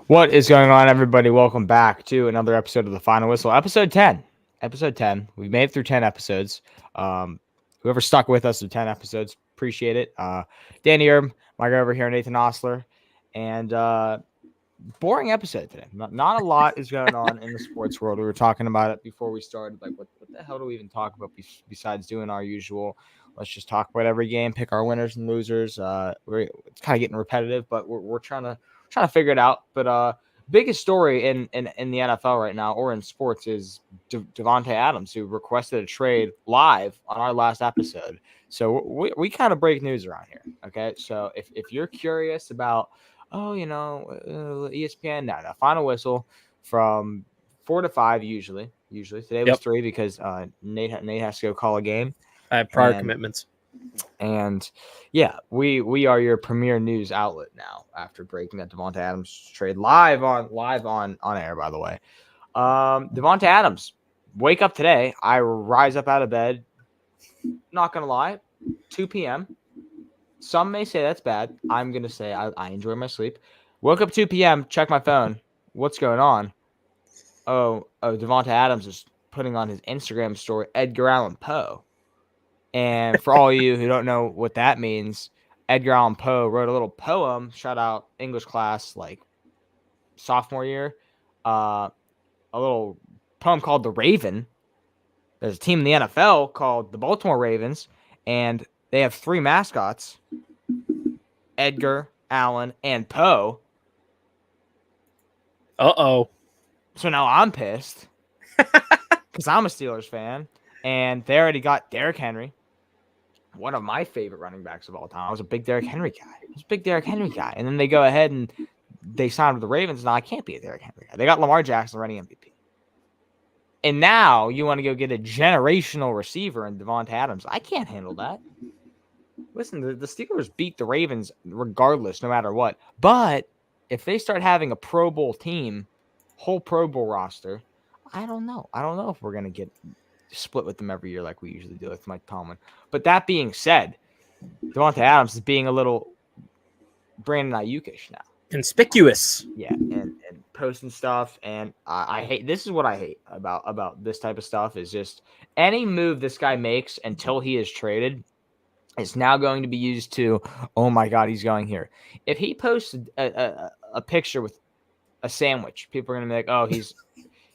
What is going on, everybody? Welcome back to another episode of The Final Whistle, episode 10. Episode 10. We've made it through 10 episodes. Whoever stuck with us through 10 episodes, appreciate it. Danny Erb, my guy over here, Nathan Osler, and boring episode today. Not a lot is going on in the sports world. We were talking about it before we started. Like, what the hell do we even talk about besides doing our usual? Let's just talk about every game, pick our winners and losers. It's kind of getting repetitive, but we're trying to figure it out. But biggest story in the NFL right now or in sports is Davante Adams, who requested a trade live on our last episode. So we kind of break news around here. Okay, so if you're curious about ESPN, no, Final Whistle from 4 to 5 usually. Today was 3 because Nate has to go call a game. I have prior commitments. And yeah, we are your premier news outlet now after breaking that Davante Adams trade live on air, by the way. Davante Adams, wake up today. I rise up out of bed, not gonna lie, 2 p.m. Some may say that's bad. I'm gonna say I enjoy my sleep. Woke up 2 p.m., check my phone. What's going on? Oh, Davante Adams is putting on his Instagram story Edgar Allan Poe. And for all of you who don't know what that means, Edgar Allan Poe wrote a little poem, shout out English class, like sophomore year, a little poem called The Raven. There's a team in the NFL called the Baltimore Ravens, and they have 3 mascots, Edgar, Allan, and Poe. Uh-oh. So now I'm pissed because I'm a Steelers fan, and they already got Derrick Henry, one of my favorite running backs of all time. I was a big Derrick Henry guy. And then they go ahead and they sign with the Ravens. Now I can't be a Derrick Henry guy. They got Lamar Jackson running MVP. And now you want to go get a generational receiver in Davante Adams. I can't handle that. Listen, the Steelers beat the Ravens regardless, no matter what. But if they start having a Pro Bowl team, whole Pro Bowl roster, I don't know. I don't know if we're going to get split with them every year like we usually do with Mike Tomlin. But that being said, Davante Adams is being a little Brandon Ayuk-ish now. Conspicuous. Yeah, and posting stuff. And I hate, this is what I hate about this type of stuff, is just any move this guy makes until he is traded is now going to be used to, oh my God, he's going here. If he posts a picture with a sandwich, people are going to be like, oh,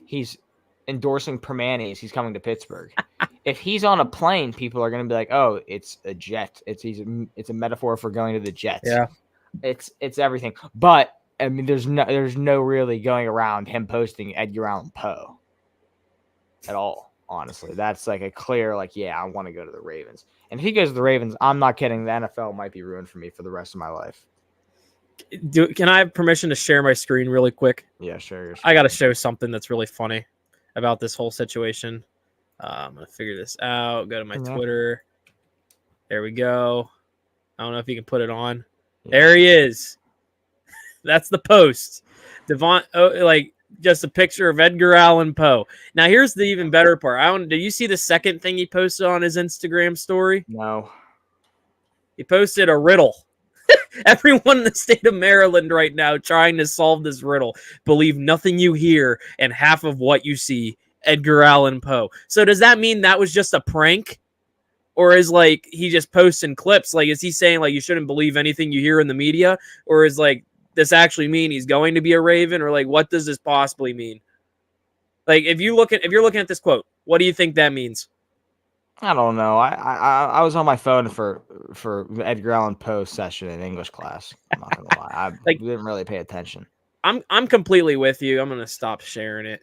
he's endorsing Permanis, he's coming to Pittsburgh. If he's on a plane, people are going to be like, oh, it's a jet. It's a metaphor for going to the Jets. Yeah. It's everything. But I mean, there's no really going around him posting Edgar Allan Poe at all. Honestly, that's like a clear, like, yeah, I want to go to the Ravens. And if he goes to the Ravens, I'm not kidding. The NFL might be ruined for me for the rest of my life. Can I have permission to share my screen really quick? Yeah, sure. I got to show something that's really funny about this whole situation. I'm going to figure this out. Go to my Twitter. There we go. I don't know if you can put it on. Yeah. There he is. That's the post. Just a picture of Edgar Allan Poe. Now, here's the even better part. Did you see the second thing he posted on his Instagram story? No. He posted a riddle. Everyone in the state of Maryland right now trying to solve this riddle. Believe nothing you hear and half of what you see. Edgar Allan Poe. So does that mean that was just a prank? Or is like he just posting clips? Like, is he saying like you shouldn't believe anything you hear in the media? Or is like this actually mean he's going to be a Raven? Or like what does this possibly mean? Like if you're looking at this quote, what do you think that means? I don't know. I was on my phone for Edgar Allan Poe session in English class. I'm not gonna lie. I didn't really pay attention. I'm completely with you. I'm gonna stop sharing it.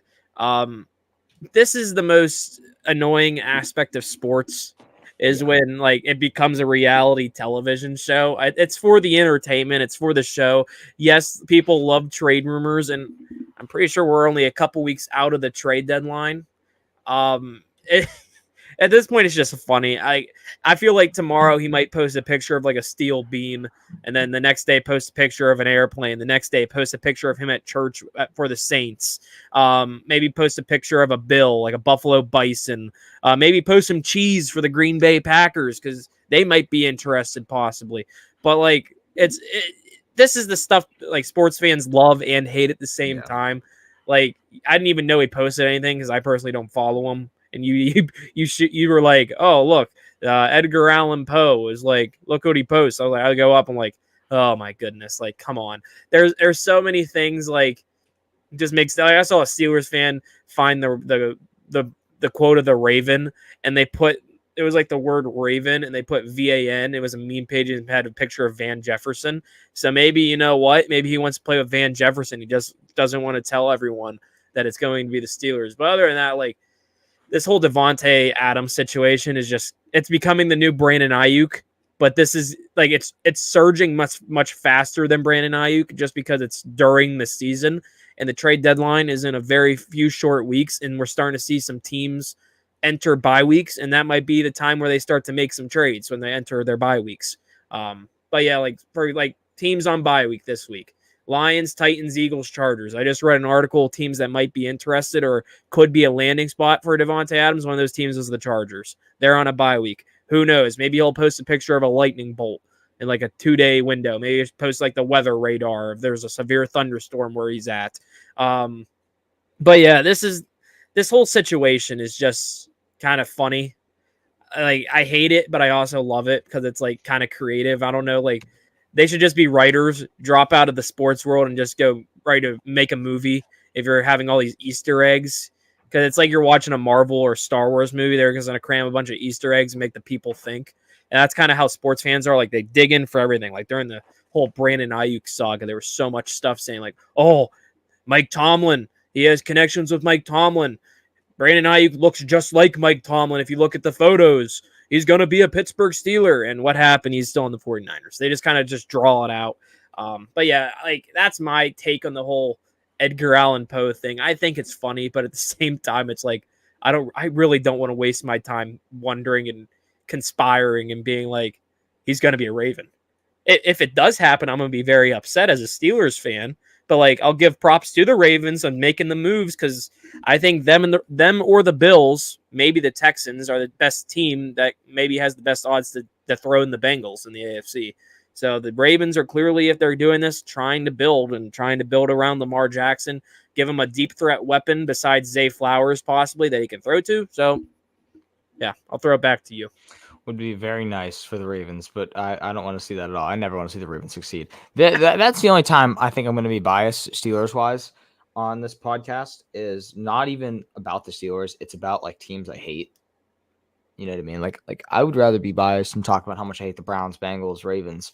This is the most annoying aspect of sports is when like it becomes a reality television show. It's for the entertainment. It's for the show. Yes, people love trade rumors, and I'm pretty sure we're only a couple weeks out of the trade deadline. At this point, it's just funny. I feel like tomorrow he might post a picture of like a steel beam, and then the next day post a picture of an airplane. The next day post a picture of him at church for the Saints. Maybe post a picture of a bill, like a Buffalo Bison. Maybe post some cheese for the Green Bay Packers because they might be interested possibly. But like this is the stuff like sports fans love and hate at the same Yeah. time. Like I didn't even know he posted anything because I personally don't follow him. And you were like, oh look, Edgar Allan Poe is like, look what he posts. I go up, I'm like, oh my goodness, like come on. There's so many things like just makes. Like, I saw a Steelers fan find the quote of the Raven, and they put it was like the word Raven, and they put VAN. It was a meme page and had a picture of Van Jefferson. So maybe you know what? Maybe he wants to play with Van Jefferson. He just doesn't want to tell everyone that it's going to be the Steelers. But other than that, like this whole Devontae Adams situation is just it's becoming the new Brandon Ayuk. But this is like it's surging much faster than Brandon Ayuk just because it's during the season and the trade deadline is in a very few short weeks, and we're starting to see some teams enter bye weeks, and that might be the time where they start to make some trades when they enter their bye weeks. But yeah, like for like teams on bye week this week. Lions, Titans, Eagles, Chargers. I just read an article, teams that might be interested or could be a landing spot for Devontae Adams. One of those teams is the Chargers. They're on a bye week. Who knows? Maybe he'll post a picture of a lightning bolt in like a 2-day window. Maybe he'll post like the weather radar if there's a severe thunderstorm where he's at. But yeah, this whole situation is just kind of funny. Like I hate it, but I also love it because it's like kind of creative. I don't know, like they should just be writers, drop out of the sports world and just go make a movie if you're having all these Easter eggs. Because it's like you're watching a Marvel or Star Wars movie. They're going to cram a bunch of Easter eggs and make the people think. And that's kind of how sports fans are. Like they dig in for everything. Like during the whole Brandon Ayuk saga, there was so much stuff saying like, oh, Mike Tomlin, he has connections with Mike Tomlin. Brandon Ayuk looks just like Mike Tomlin. If you look at the photos, he's going to be a Pittsburgh Steeler. And what happened? He's still in the 49ers. They just kind of just draw it out. But yeah, like that's my take on the whole Edgar Allan Poe thing. I think it's funny, but at the same time, it's like I really don't want to waste my time wondering and conspiring and being like, he's going to be a Raven. If it does happen, I'm going to be very upset as a Steelers fan. But like, I'll give props to the Ravens on making the moves because I think them or the Bills, maybe the Texans, are the best team that maybe has the best odds to throw in the Bengals in the AFC. So the Ravens are clearly, if they're doing this, trying to build around Lamar Jackson, give him a deep threat weapon besides Zay Flowers possibly that he can throw to. So, yeah, I'll throw it back to you. Would be very nice for the Ravens, but I don't want to see that at all. I never want to see the Ravens succeed. That's the only time I think I'm going to be biased Steelers-wise on this podcast is not even about the Steelers. It's about like teams I hate. You know what I mean? Like I would rather be biased and talk about how much I hate the Browns, Bengals, Ravens.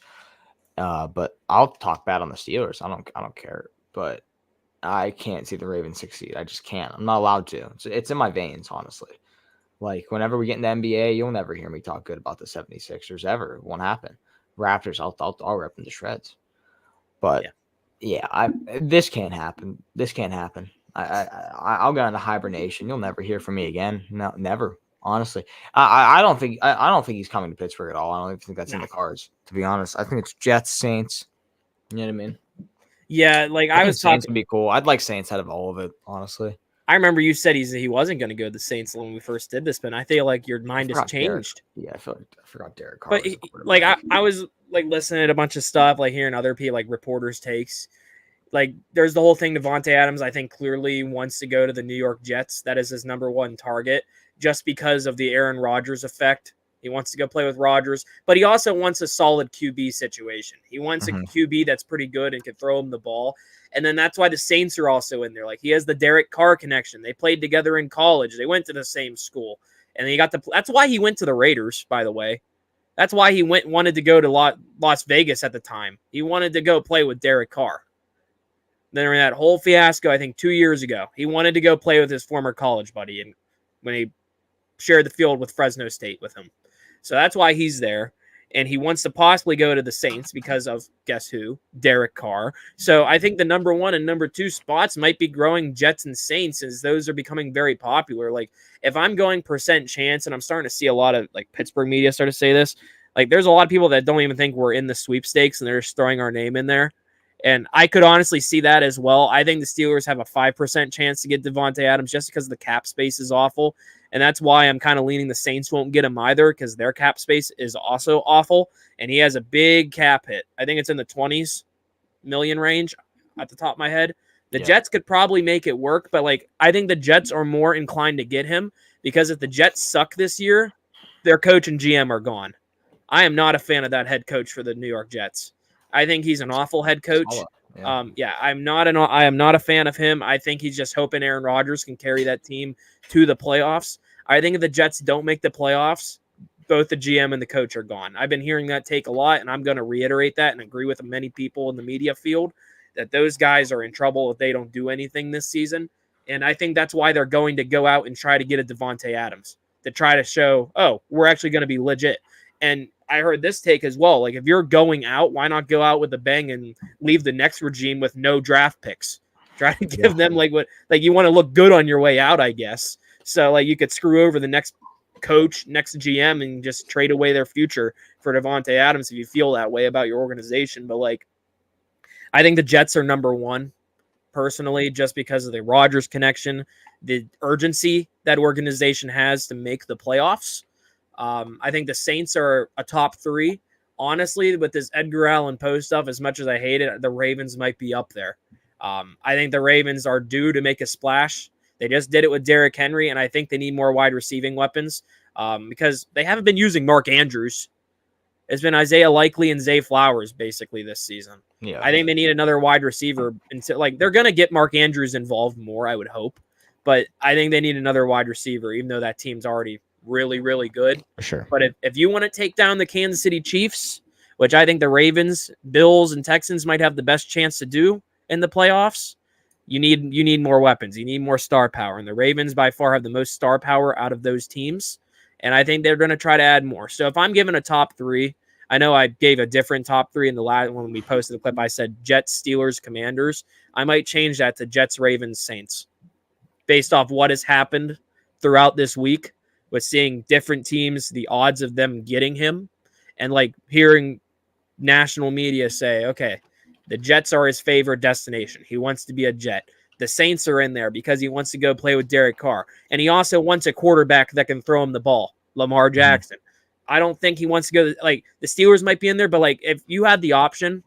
But I'll talk bad on the Steelers. I don't care. But I can't see the Ravens succeed. I just can't. I'm not allowed to. It's in my veins, honestly. Like whenever we get in the NBA, you'll never hear me talk good about the 76ers ever. It won't happen. Raptors, I'll rip them to shreds. But yeah, this can't happen. This can't happen. I'll go into hibernation. You'll never hear from me again. No, never. Honestly, I don't think he's coming to Pittsburgh at all. I don't even think that's in the cards. To be honest, I think it's Jets, Saints. You know what I mean? Yeah, like I was Saints would be cool. I'd like Saints out of all of it, honestly. I remember you said he wasn't going to go to the Saints when we first did this, but I feel like your mind has changed. I forgot Derek Carr. But like I was like listening to a bunch of stuff, like hearing other people like reporters' takes. Like there's the whole thing. Devontae Adams, I think, clearly wants to go to the New York Jets. That is his number one target, just because of the Aaron Rodgers effect. He wants to go play with Rodgers, but he also wants a solid QB situation. He wants a QB that's pretty good and can throw him the ball. And then that's why the Saints are also in there. Like he has the Derek Carr connection. They played together in college. They went to the same school, and he got that's why he went to the Raiders, by the way. That's why he wanted to go to Las Vegas at the time. He wanted to go play with Derek Carr. Then in that whole fiasco, I think 2 years ago, he wanted to go play with his former college buddy, and when he shared the field with Fresno State with him. So that's why he's there. And he wants to possibly go to the Saints because of, guess who? Derek Carr. So I think the number 1 and number 2 spots might be growing Jets and Saints as those are becoming very popular. Like if I'm going percent chance, and I'm starting to see a lot of like Pittsburgh media start to say this, like there's a lot of people that don't even think we're in the sweepstakes and they're just throwing our name in there. And I could honestly see that as well. I think the Steelers have a 5% chance to get Devontae Adams just because the cap space is awful. And that's why I'm kind of leaning the Saints won't get him either because their cap space is also awful. And he has a big cap hit. I think it's in the 20s. million range at the top of my head. The Yeah. Jets could probably make it work, but like I think the Jets are more inclined to get him because if the Jets suck this year, their coach and GM are gone. I am not a fan of that head coach for the New York Jets. I think he's an awful head coach. Yeah. I am not a fan of him. I think he's just hoping Aaron Rodgers can carry that team to the playoffs. I think if the Jets don't make the playoffs, both the GM and the coach are gone. I've been hearing that take a lot, and I'm going to reiterate that and agree with many people in the media field that those guys are in trouble if they don't do anything this season. And I think that's why they're going to go out and try to get a Davante Adams to try to show, oh, we're actually going to be legit. And I heard this take as well. Like, if you're going out, why not go out with a bang and leave the next regime with no draft picks? Try to give them like you want to look good on your way out, I guess. So like you could screw over the next coach, next GM, and just trade away their future for Davante Adams if you feel that way about your organization. But like, I think the Jets are number one personally, just because of the Rodgers connection, the urgency that organization has to make the playoffs. I think the Saints are a top three. Honestly, with this Edgar Allan Poe stuff, as much as I hate it, the Ravens might be up there. I think the Ravens are due to make a splash. They just did it with Derrick Henry, and I think they need more wide receiving weapons because they haven't been using Mark Andrews. It's been Isaiah Likely and Zay Flowers basically this season. Yeah. I think they need another wide receiver. Until, like, they're going to get Mark Andrews involved more, I would hope. But I think they need another wide receiver, even though that team's already really, really good. For sure. But if you want to take down the Kansas City Chiefs, which I think the Ravens, Bills, and Texans might have the best chance to do in the playoffs, you need more weapons. You need more star power. And the Ravens by far have the most star power out of those teams. And I think they're going to try to add more. So if I'm given a top three, I know I gave a different top three in the last when we posted the clip. I said Jets, Steelers, Commanders. I might change that to Jets, Ravens, Saints, based off what has happened throughout this week with seeing different teams, the odds of them getting him, and like hearing national media say, okay, the Jets are his favorite destination. He wants to be a Jet. The Saints are in there because he wants to go play with Derek Carr. And he also wants a quarterback that can throw him the ball, Lamar Jackson. I don't think he wants to go, like, the Steelers might be in there, but, like, if you had the option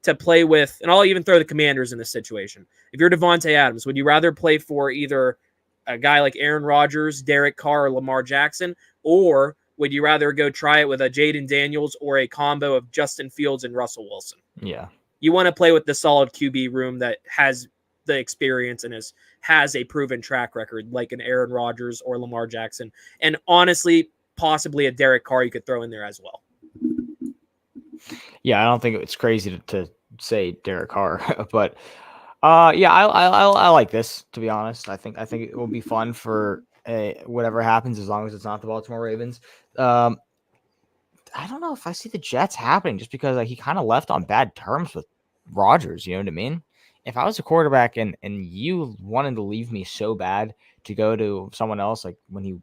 to play with, and I'll even throw the Commanders in this situation. If you're Davante Adams, would you rather play for either a guy like Aaron Rodgers, Derek Carr, or Lamar Jackson, or would you rather go try it with a Jaden Daniels or a combo of Justin Fields and Russell Wilson? Yeah. You want to play with the solid QB room that has the experience and has a proven track record like an Aaron Rodgers or Lamar Jackson. And honestly, possibly a Derek Carr you could throw in there as well. Yeah, I don't think it's crazy to say Derek Carr, but yeah, I like this, to be honest. I think it will be fun for whatever happens as long as it's not the Baltimore Ravens. I don't know if I see the Jets happening just because like he kind of left on bad terms with Rodgers. You know what I mean? If I was a quarterback and you wanted to leave me so bad to go to someone else, like when he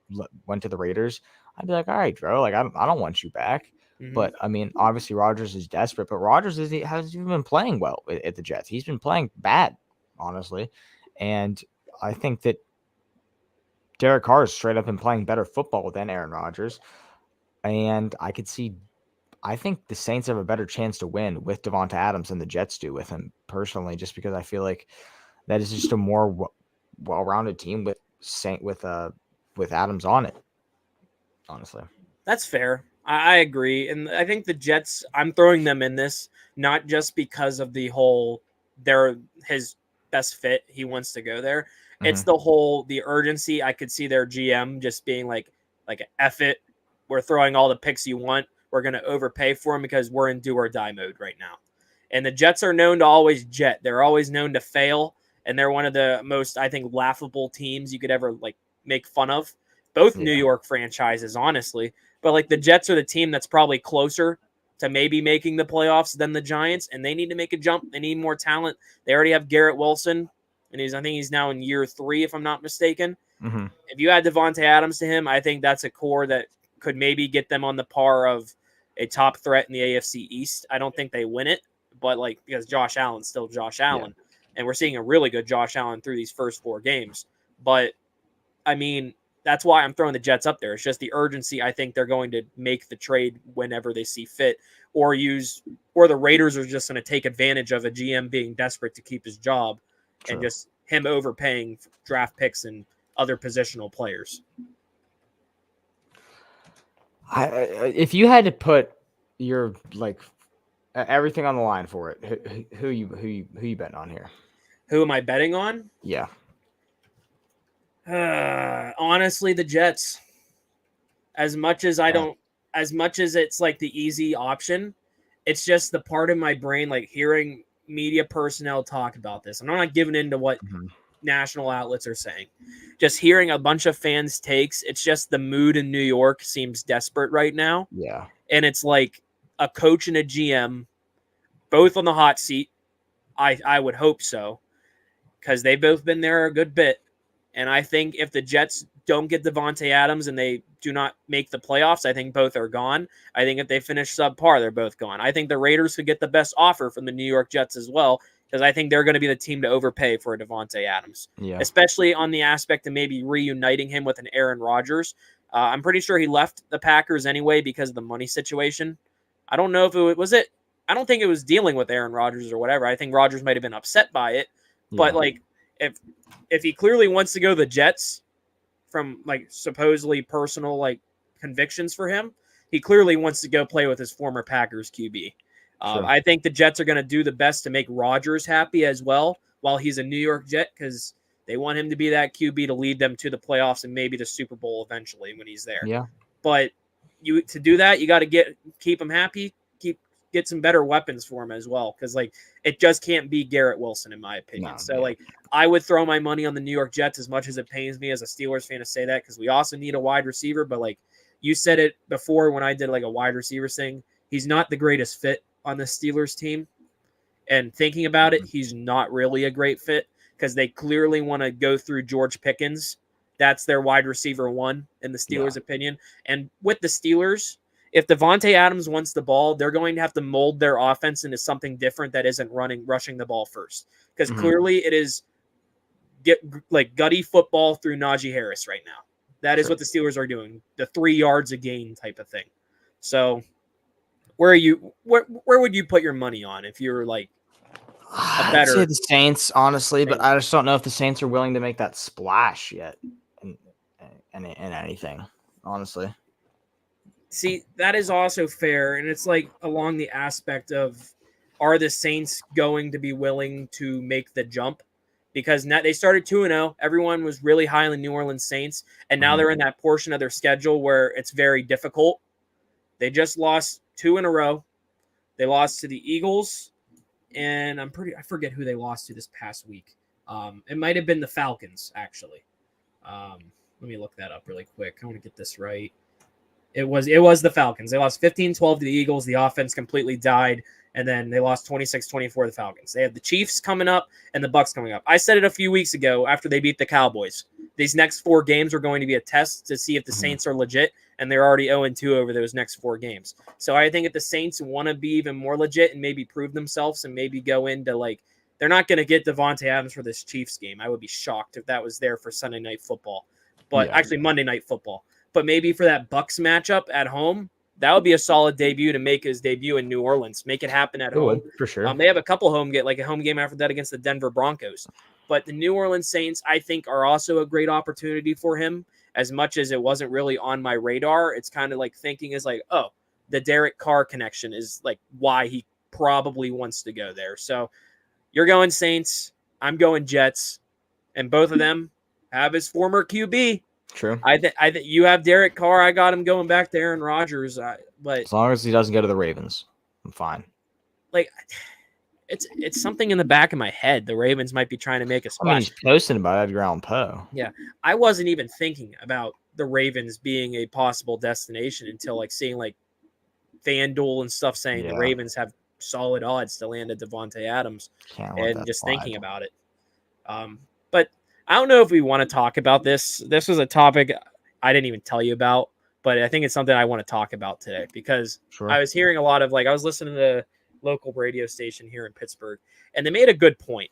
went to the Raiders, I'd be like, all right, bro, like I don't want you back. Mm-hmm. But I mean, obviously Rodgers is desperate, but Rodgers hasn't even been playing well at the Jets. He's been playing bad, honestly. And I think that Derek Carr has straight up been playing better football than Aaron Rodgers. And I think the Saints have a better chance to win with Davante Adams than the Jets do with him personally, just because I feel like that is just a more well-rounded team with Adams on it. Honestly, that's fair. I agree, and I think the Jets. I'm throwing them in this not just because of the whole they're his best fit. He wants to go there. Mm-hmm. It's the urgency. I could see their GM just being like F it. We're throwing all the picks you want. We're going to overpay for him because we're in do or die mode right now. And the Jets are known to always jet. They're always known to fail. And they're one of the most, I think, laughable teams you could ever like make fun of. Both New York franchises, honestly. But like the Jets are the team that's probably closer to maybe making the playoffs than the Giants. And they need to make a jump. They need more talent. They already have Garrett Wilson. And I think he's now in year 3, if I'm not mistaken. Mm-hmm. If you add Davante Adams to him, I think that's a core that could maybe get them on the par of a top threat in the AFC East. I don't think they win it, but like because Josh Allen's still Josh Allen, and we're seeing a really good Josh Allen through these first 4 games. But I mean, that's why I'm throwing the Jets up there. It's just the urgency. I think they're going to make the trade whenever they see fit, or the Raiders are just going to take advantage of a GM being desperate to keep his job and just him overpaying draft picks and other positional players. If you had to put your everything on the line for it, who you betting on here? Who am I betting on? Yeah. Honestly, the Jets. As much as it's like the easy option, it's just the part of my brain, like hearing media personnel talk about this. And I'm not giving into what national outlets are saying. Just hearing a bunch of fans' takes, it's just the mood in New York seems desperate right now. Yeah. And it's like a coach and a GM, both on the hot seat. I would hope so, because they've both been there a good bit. And I think if the Jets don't get Davante Adams and they do not make the playoffs, I think both are gone. I think if they finish subpar, they're both gone. I think the Raiders could get the best offer from the New York Jets as well, because I think they're going to be the team to overpay for a Davante Adams, especially on the aspect of maybe reuniting him with an Aaron Rodgers. I'm pretty sure he left the Packers anyway because of the money situation. I don't know if it was it. I don't think it was dealing with Aaron Rodgers or whatever. I think Rodgers might have been upset by it, but like if he clearly wants to go to the Jets from like supposedly personal like convictions for him, he clearly wants to go play with his former Packers QB. I think the Jets are going to do the best to make Rodgers happy as well while he's a New York Jet, because they want him to be that QB to lead them to the playoffs and maybe the Super Bowl eventually when he's there. Yeah. But to do that, you got to keep him happy, get some better weapons for him as well, because like it just can't be Garrett Wilson in my opinion. Like I would throw my money on the New York Jets, as much as it pains me as a Steelers fan to say that, because we also need a wide receiver. But like you said it before when I did like a wide receiver thing, he's not the greatest fit on the Steelers team. And thinking about it, he's not really a great fit, because they clearly want to go through George Pickens. That's their wide receiver one in the Steelers' opinion. And with the Steelers, if Davante Adams wants the ball, they're going to have to mold their offense into something different that isn't rushing the ball first. Because clearly it is gutty football through Najee Harris right now. That is what the Steelers are doing, the 3 yards a gain type of thing. So where would you put your money on if you're like a better? I'd say the Saints, honestly, but I just don't know if the Saints are willing to make that splash yet in anything, honestly. See, that is also fair, and it's like along the aspect of, are the Saints going to be willing to make the jump? Because now they started 2-0. Everyone was really high on the New Orleans Saints, and now they're in that portion of their schedule where it's very difficult. They just lost 2 in a row. They lost to the Eagles, and I forget who they lost to this past week. It might have been the Falcons, actually. Let me look that up really quick. I want to get this right. It was the Falcons. They lost 15-12 to the Eagles. The offense completely died, and then they lost 26-24 to the Falcons. They have the Chiefs coming up and the Bucs coming up. I said it a few weeks ago after they beat the Cowboys. These next 4 games are going to be a test to see if the Saints are legit, and they're already 0-2 over those next 4 games. So I think if the Saints want to be even more legit and maybe prove themselves and maybe go into they're not going to get Davante Adams for this Chiefs game. I would be shocked if that was there for Sunday Night Football, but actually Monday Night Football. But maybe for that Bucs matchup at home, that would be a solid debut to make his debut in New Orleans. Make it happen at home. For sure. They have a couple a home game after that against the Denver Broncos. But the New Orleans Saints, I think, are also a great opportunity for him. As much as it wasn't really on my radar, it's kind of like thinking is like, oh, the Derek Carr connection is like why he probably wants to go there. So you're going Saints. I'm going Jets. And both of them have his former QB. True. I think you have Derek Carr. I got him going back to Aaron Rodgers. But as long as he doesn't go to the Ravens, I'm fine. Like, it's something in the back of my head. The Ravens might be trying to make a splash. I mean, he's posting about Edgar Allan Poe. Yeah, I wasn't even thinking about the Ravens being a possible destination until seeing FanDuel and stuff saying the Ravens have solid odds to land a Davante Adams, and just thinking about it. But I don't know if we want to talk about this. This was a topic I didn't even tell you about, but I think it's something I want to talk about today because I was hearing a lot of I was listening to a local radio station here in Pittsburgh, and they made a good point.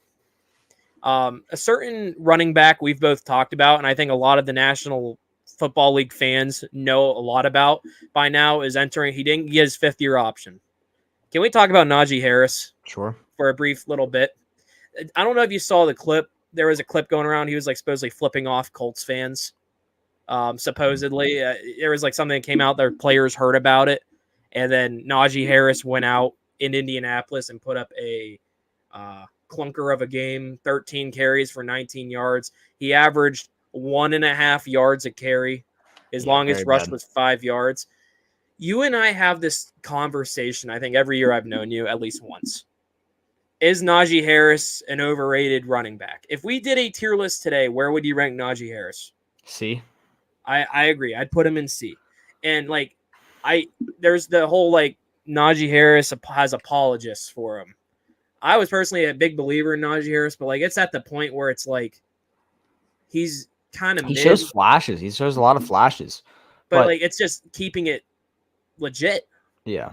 A certain running back we've both talked about, and I think a lot of the national Football League fans know a lot about by now is entering. He didn't get his 5th-year option. Can we talk about Najee Harris Sure. for a brief little bit? I don't know if you saw the clip. There was a clip going around. He was like supposedly flipping off Colts fans. Supposedly, there was like something that came out. Their players heard about it, and then Najee Harris went out in Indianapolis and put up a clunker of a game. 13 carries for 19 yards. He averaged 1.5 yards a carry. His longest rush was 5 yards. You and I have this conversation, I think, every year I've known you at least once. Is Najee Harris an overrated running back? If we did a tier list today, where would you rank Najee Harris? C. I agree. I'd put him in C. And like, there's the whole like Najee Harris has apologists for him. I was personally a big believer in Najee Harris, but like it's at the point where it's like he's kind of shows flashes. He shows a lot of flashes, but like it's just keeping it legit. Yeah.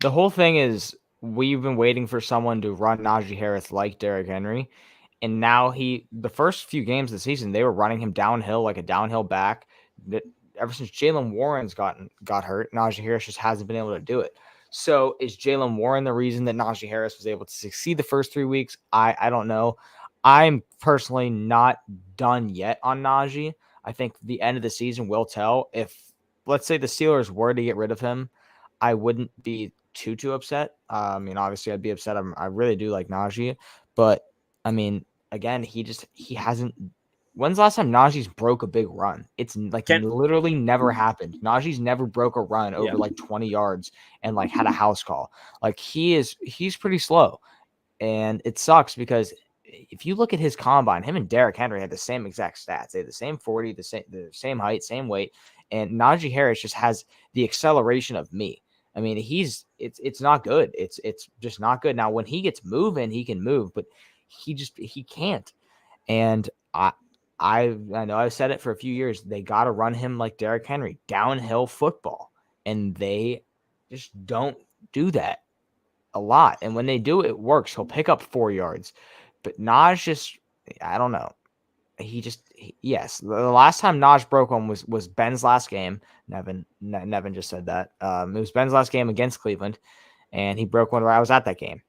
The whole thing is we've been waiting for someone to run Najee Harris like Derrick Henry. And now the first few games of the season, they were running him downhill like a downhill back. That ever since Jaylen Warren's got hurt, Najee Harris just hasn't been able to do it. So is Jaylen Warren the reason that Najee Harris was able to succeed the first 3 weeks? I don't know. I'm personally not done yet on Najee. I think the end of the season will tell. If, let's say, the Steelers were to get rid of him, I wouldn't be too upset. I mean, obviously, I'd be upset. I really do like Najee. But, I mean, again, he hasn't. When's the last time Najee's broke a big run? It's like literally never happened. Najee's never broke a run over like 20 yards and like had a house call. Like he's pretty slow. And it sucks because if you look at his combine, him and Derrick Henry had the same exact stats. They had the same 40, the same height, same weight. And Najee Harris just has the acceleration of me. I mean, it's not good. It's just not good. Now, when he gets moving, he can move, but he can't. And I know I've said it for a few years. They got to run him like Derrick Henry, downhill football. And they just don't do that a lot. And when they do, it works. He'll pick up 4 yards. But Naj just, I don't know. Yes. The last time Naj broke one was Ben's last game. Nevin just said that. It was Ben's last game against Cleveland. And he broke one where I was at that game.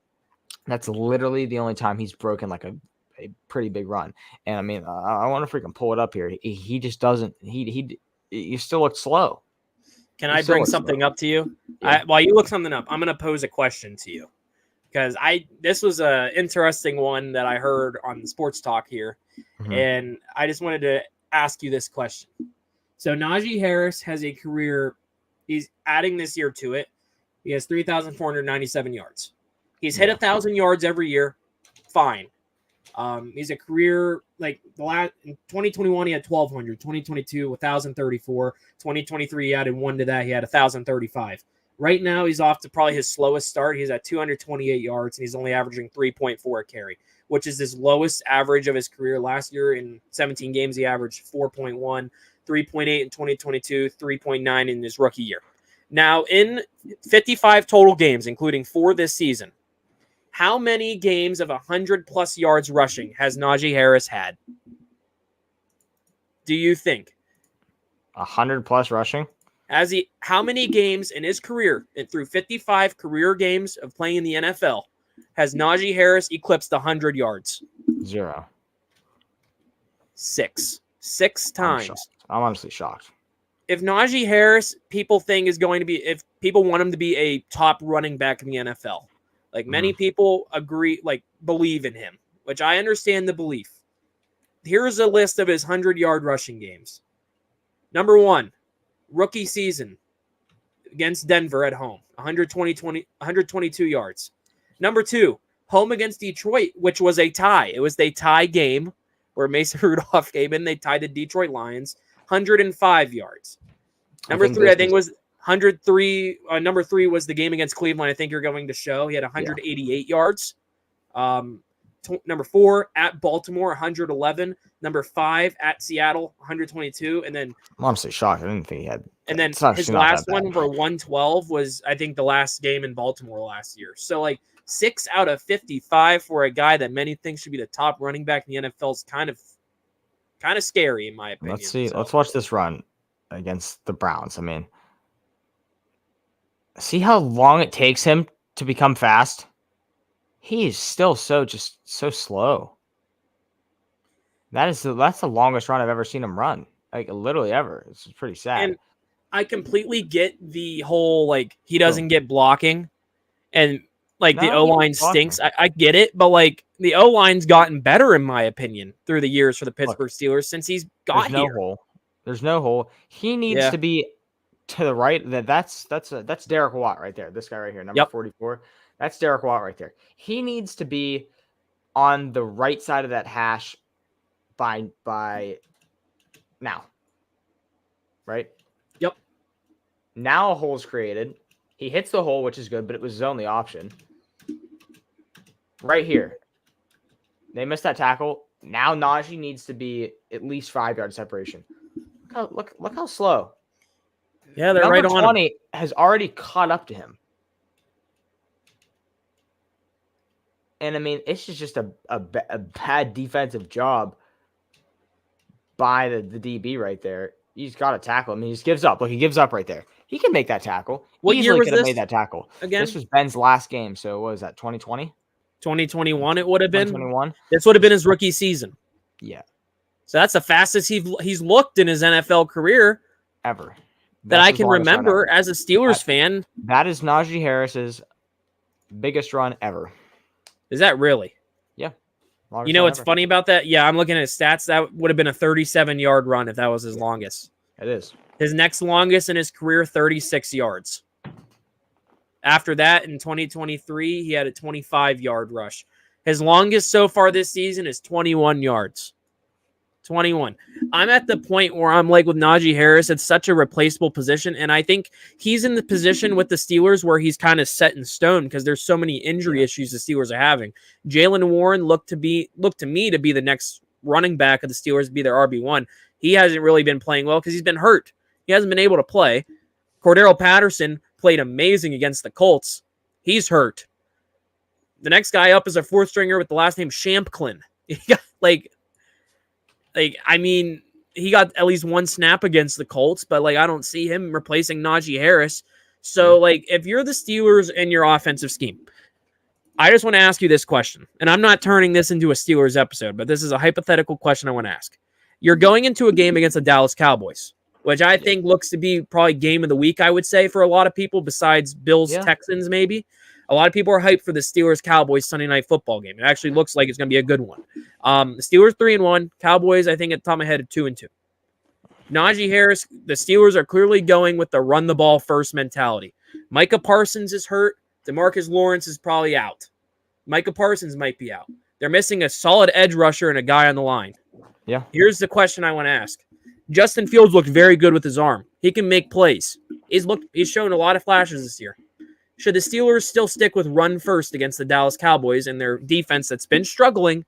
That's literally the only time he's broken like a pretty big run. And I mean, I want to freaking pull it up here. He just doesn't. He still looks slow. Can I bring something up to you? Yeah. While you look something up, I'm going to pose a question to you because this was a interesting one that I heard on the Sports Talk here, and I just wanted to ask you this question. So Najee Harris has a career. He's adding this year to it. He has 3,497 yards. He's hit 1,000 yards every year. Fine. He's a career like in 2021 he had 1,200, 2022 1,034, 2023 he added one to that, he had 1,035. Right now he's off to probably his slowest start. He's at 228 yards and he's only averaging 3.4 a carry, which is his lowest average of his career. Last year in 17 games he averaged 4.1, 3.8 in 2022, 3.9 in his rookie year. Now in 55 total games, including 4 this season, how many games of 100+ yards rushing has Najee Harris had? Do you think 100+ rushing? How many games in his career, through 55 career games of playing in the NFL, has Najee Harris eclipsed 100 yards? 0. 6 times. I'm honestly shocked. If Najee Harris, people think is going to be, if people want him to be a top running back in the NFL, like many people agree, like believe in him, which I understand the belief. Here's a list of his 100-yard rushing games. Number 1, rookie season against Denver at home, 122 yards. Number 2, home against Detroit, which was a tie. It was a tie game where Mason Rudolph came in. They tied the Detroit Lions, 105 yards. Number 3, I think was 103. Number 3 was the game against Cleveland. I think you're going to show. He had 188 yards. Number 4 at Baltimore, 111. Number 5 at Seattle, 122. And then I'm honestly shocked. I didn't think he had. And then his last one for 112 was, I think, the last game in Baltimore last year. So like 6 out of 55 for a guy that many think should be the top running back in the NFL is kind of kind of scary in my opinion. Let's see. So, Let's watch this run against the Browns. I mean, see how long it takes him to become fast? He is still so slow. That's the longest run I've ever seen him run. Like literally ever. It's pretty sad. and I completely get the whole like he doesn't get blocking and like the No, O he line gets blocking. stinks. I get it, but like the O line's gotten better in my opinion through the years for the Pittsburgh Steelers since he's got There's no here. hole. There's no hole. He needs Yeah. to be to the right. That's Derek Watt right there. This guy right here, number Yep. 44. That's Derek Watt right there. He needs to be on the right side of that hash by now. Right? Yep. Now a hole is created. He hits the hole, which is good, but it was his only option. Right here. They missed that tackle. Now Najee needs to be at least 5-yard separation. Look how slow. Yeah, they're Number right on him. 20 has already caught up to him. And I mean, it's just a bad defensive job by the DB right there. He's got to tackle him. He just gives up. Look, he gives up right there. He can make that tackle. What year Easily was could have this made that tackle. again? This was Ben's last game. So what was that, 2020? 2021 it would have been. 2021? This would have been his rookie season. Yeah. So that's the fastest he's looked in his NFL career Ever. that That's I his can longest run remember ever. as a Steelers fan. That is Najee Harris's biggest run ever. Is that really? Longest You know run what's ever. funny about that? Yeah, I'm looking at his stats. That would have been a 37-yard run if that was his longest. It is. His next longest in his career, 36 yards. After that, in 2023, he had a 25-yard rush. His longest so far this season is 21 yards. 21. I'm at the point where I'm like with Najee Harris, it's such a replaceable position, and I think he's in the position with the Steelers where he's kind of set in stone because there's so many injury issues the Steelers are having. Jaylen Warren looked to me to be the next running back of the Steelers, be their RB1. He hasn't really been playing well because he's been hurt. He hasn't been able to play. Cordero Patterson played amazing against the Colts. He's hurt. The next guy up is a fourth stringer with the last name Shampklin. He got I mean, he got at least one snap against the Colts, but I don't see him replacing Najee Harris. So if you're the Steelers in your offensive scheme, I just want to ask you this question, and I'm not turning this into a Steelers episode, but this is a hypothetical question I want to ask. You're going into a game against the Dallas Cowboys, which I think looks to be probably game of the week, I would say, for a lot of people besides Bills, Texans, maybe. A lot of people are hyped for the Steelers-Cowboys Sunday Night Football game. It actually looks like it's going to be a good one. The Steelers 3-1, Cowboys, I think at the top of my head, 2-2. Najee Harris, the Steelers are clearly going with the run-the-ball-first mentality. Micah Parsons is hurt. DeMarcus Lawrence is probably out. Micah Parsons might be out. They're missing a solid edge rusher and a guy on the line. Yeah. Here's the question I want to ask. Justin Fields looked very good with his arm. He can make plays. He's shown a lot of flashes this year. Should the Steelers still stick with run first against the Dallas Cowboys and their defense that's been struggling,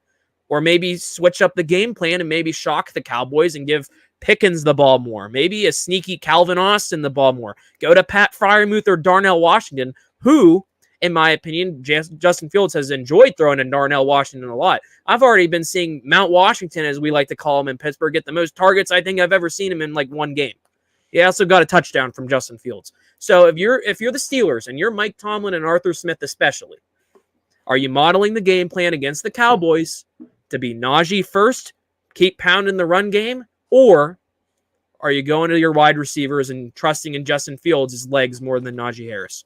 or maybe switch up the game plan and maybe shock the Cowboys and give Pickens the ball more? Maybe a sneaky Calvin Austin the ball more. Go to Pat Freiermuth or Darnell Washington, who, in my opinion, Justin Fields has enjoyed throwing to Darnell Washington a lot. I've already been seeing Mount Washington, as we like to call him in Pittsburgh, get the most targets I think I've ever seen him in one game. He also got a touchdown from Justin Fields. So if you're the Steelers and you're Mike Tomlin and Arthur Smith especially, are you modeling the game plan against the Cowboys to be Najee first, keep pounding the run game, or are you going to your wide receivers and trusting in Justin Fields' legs more than Najee Harris?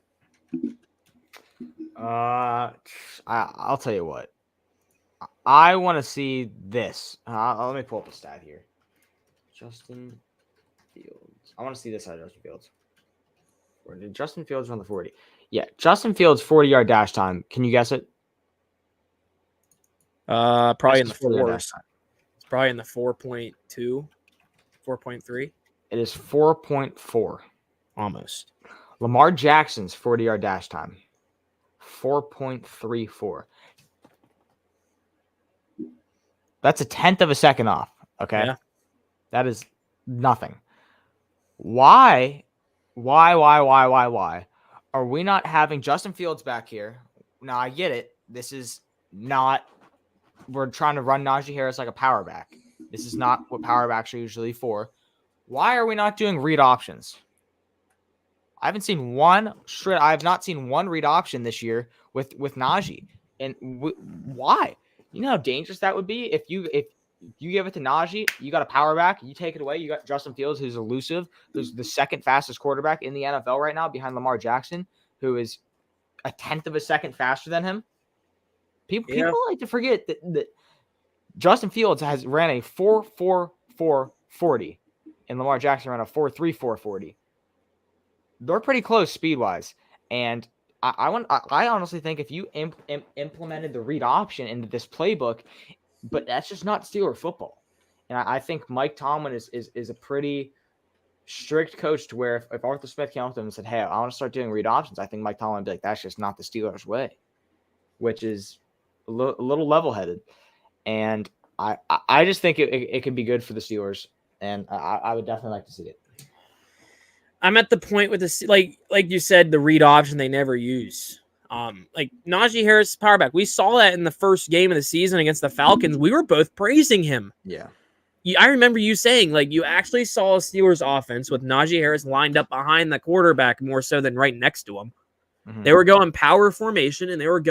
I'll tell you what. I want to see this. Let me pull up a stat here. Justin Fields. I want to see this out of Justin Fields. Or did Justin Fields run the 40? Yeah, Justin Fields 40-yard dash time. Can you guess it? Probably in the 40-yard 4s. dash time. It's probably in the 4.2, 4.3. It is 4.4. Almost. Lamar Jackson's 40-yard dash time. 4.34. That's a tenth of a second off. Okay. Yeah. That is nothing. Why are we not having Justin Fields back here? Now I get it. This is not, we're trying to run Najee Harris like a power back. This is not what power backs are usually for. Why are we not doing read options? I have not seen one read option this year with Najee. And why? You know how dangerous that would be if you give it to Najee, you got a power back, you take it away, you got Justin Fields, who's elusive, who's the second fastest quarterback in the NFL right now behind Lamar Jackson, who is a tenth of a second faster than him. People like to forget that Justin Fields ran a 4.44 40, and Lamar Jackson ran a 4.34 40. They're pretty close speed wise, and I honestly think if you implemented the read option into this playbook, but that's just not Steeler football. And I think Mike Tomlin is a pretty strict coach to where if Arthur Smith came up to him and said, "Hey, I want to start doing read options," I think Mike Tomlin would be like, "That's just not the Steelers' way," which is a little level-headed. And I just think it can be good for the Steelers, and I would definitely like to see it. I'm at the point with this, like you said, the read option they never use. Like Najee Harris, power back. We saw that in the first game of the season against the Falcons. We were both praising him. Yeah. I remember you saying, like, you actually saw a Steelers offense with Najee Harris lined up behind the quarterback more so than right next to him. Mm-hmm. They were going power formation, and they were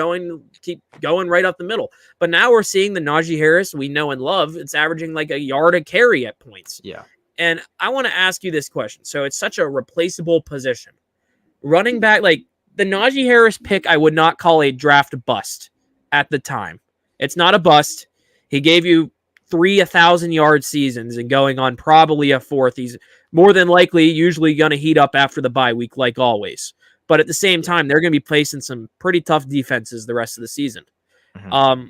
keep going right up the middle. But now we're seeing the Najee Harris we know and love. It's averaging like a yard a carry at points. Yeah. And I want to ask you this question. So it's such a replaceable position. Running back, like the Najee Harris pick, I would not call a draft bust at the time. It's not a bust. He gave you 3 1,000-yard seasons and going on probably a fourth. He's more than likely usually going to heat up after the bye week like always. But at the same time, they're going to be facing some pretty tough defenses the rest of the season. Mm-hmm.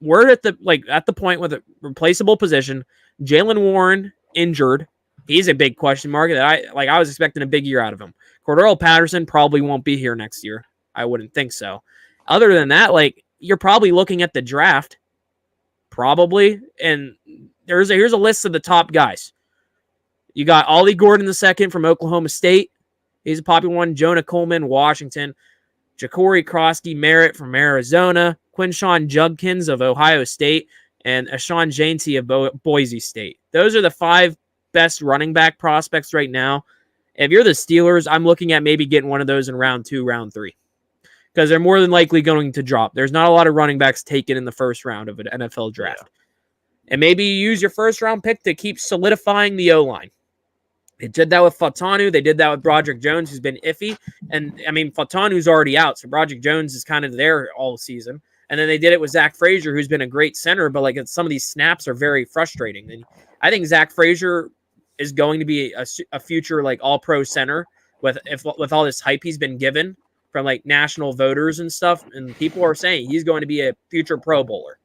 We're at the point with a replaceable position. Jaylen Warren injured. He's a big question mark that I was expecting a big year out of him. Cordarrelle Patterson probably won't be here next year. I wouldn't think so. Other than that, like you're probably looking at the draft, probably. And here's a list of the top guys. You got Ollie Gordon II from Oklahoma State. He's a popular one. Jonah Coleman, Washington. Ja'Cory Krosky Merritt from Arizona. Quinshawn Judkins of Ohio State. And Ashawn Jainty of Boise State. Those are the 5 best running back prospects right now. If you're the Steelers, I'm looking at maybe getting one of those in round 2, round 3. Because they're more than likely going to drop. There's not a lot of running backs taken in the first round of an NFL draft. Yeah. And maybe you use your first round pick to keep solidifying the O-line. They did that with Fautanu. They did that with Broderick Jones, who's been iffy. And, I mean, Fautanu's already out, so Broderick Jones is kind of there all season. And then they did it with Zach Frazier, who's been a great center, but like some of these snaps are very frustrating. And I think Zach Frazier is going to be a future like all-pro center with all this hype he's been given from like national voters and stuff. And people are saying he's going to be a future Pro Bowler.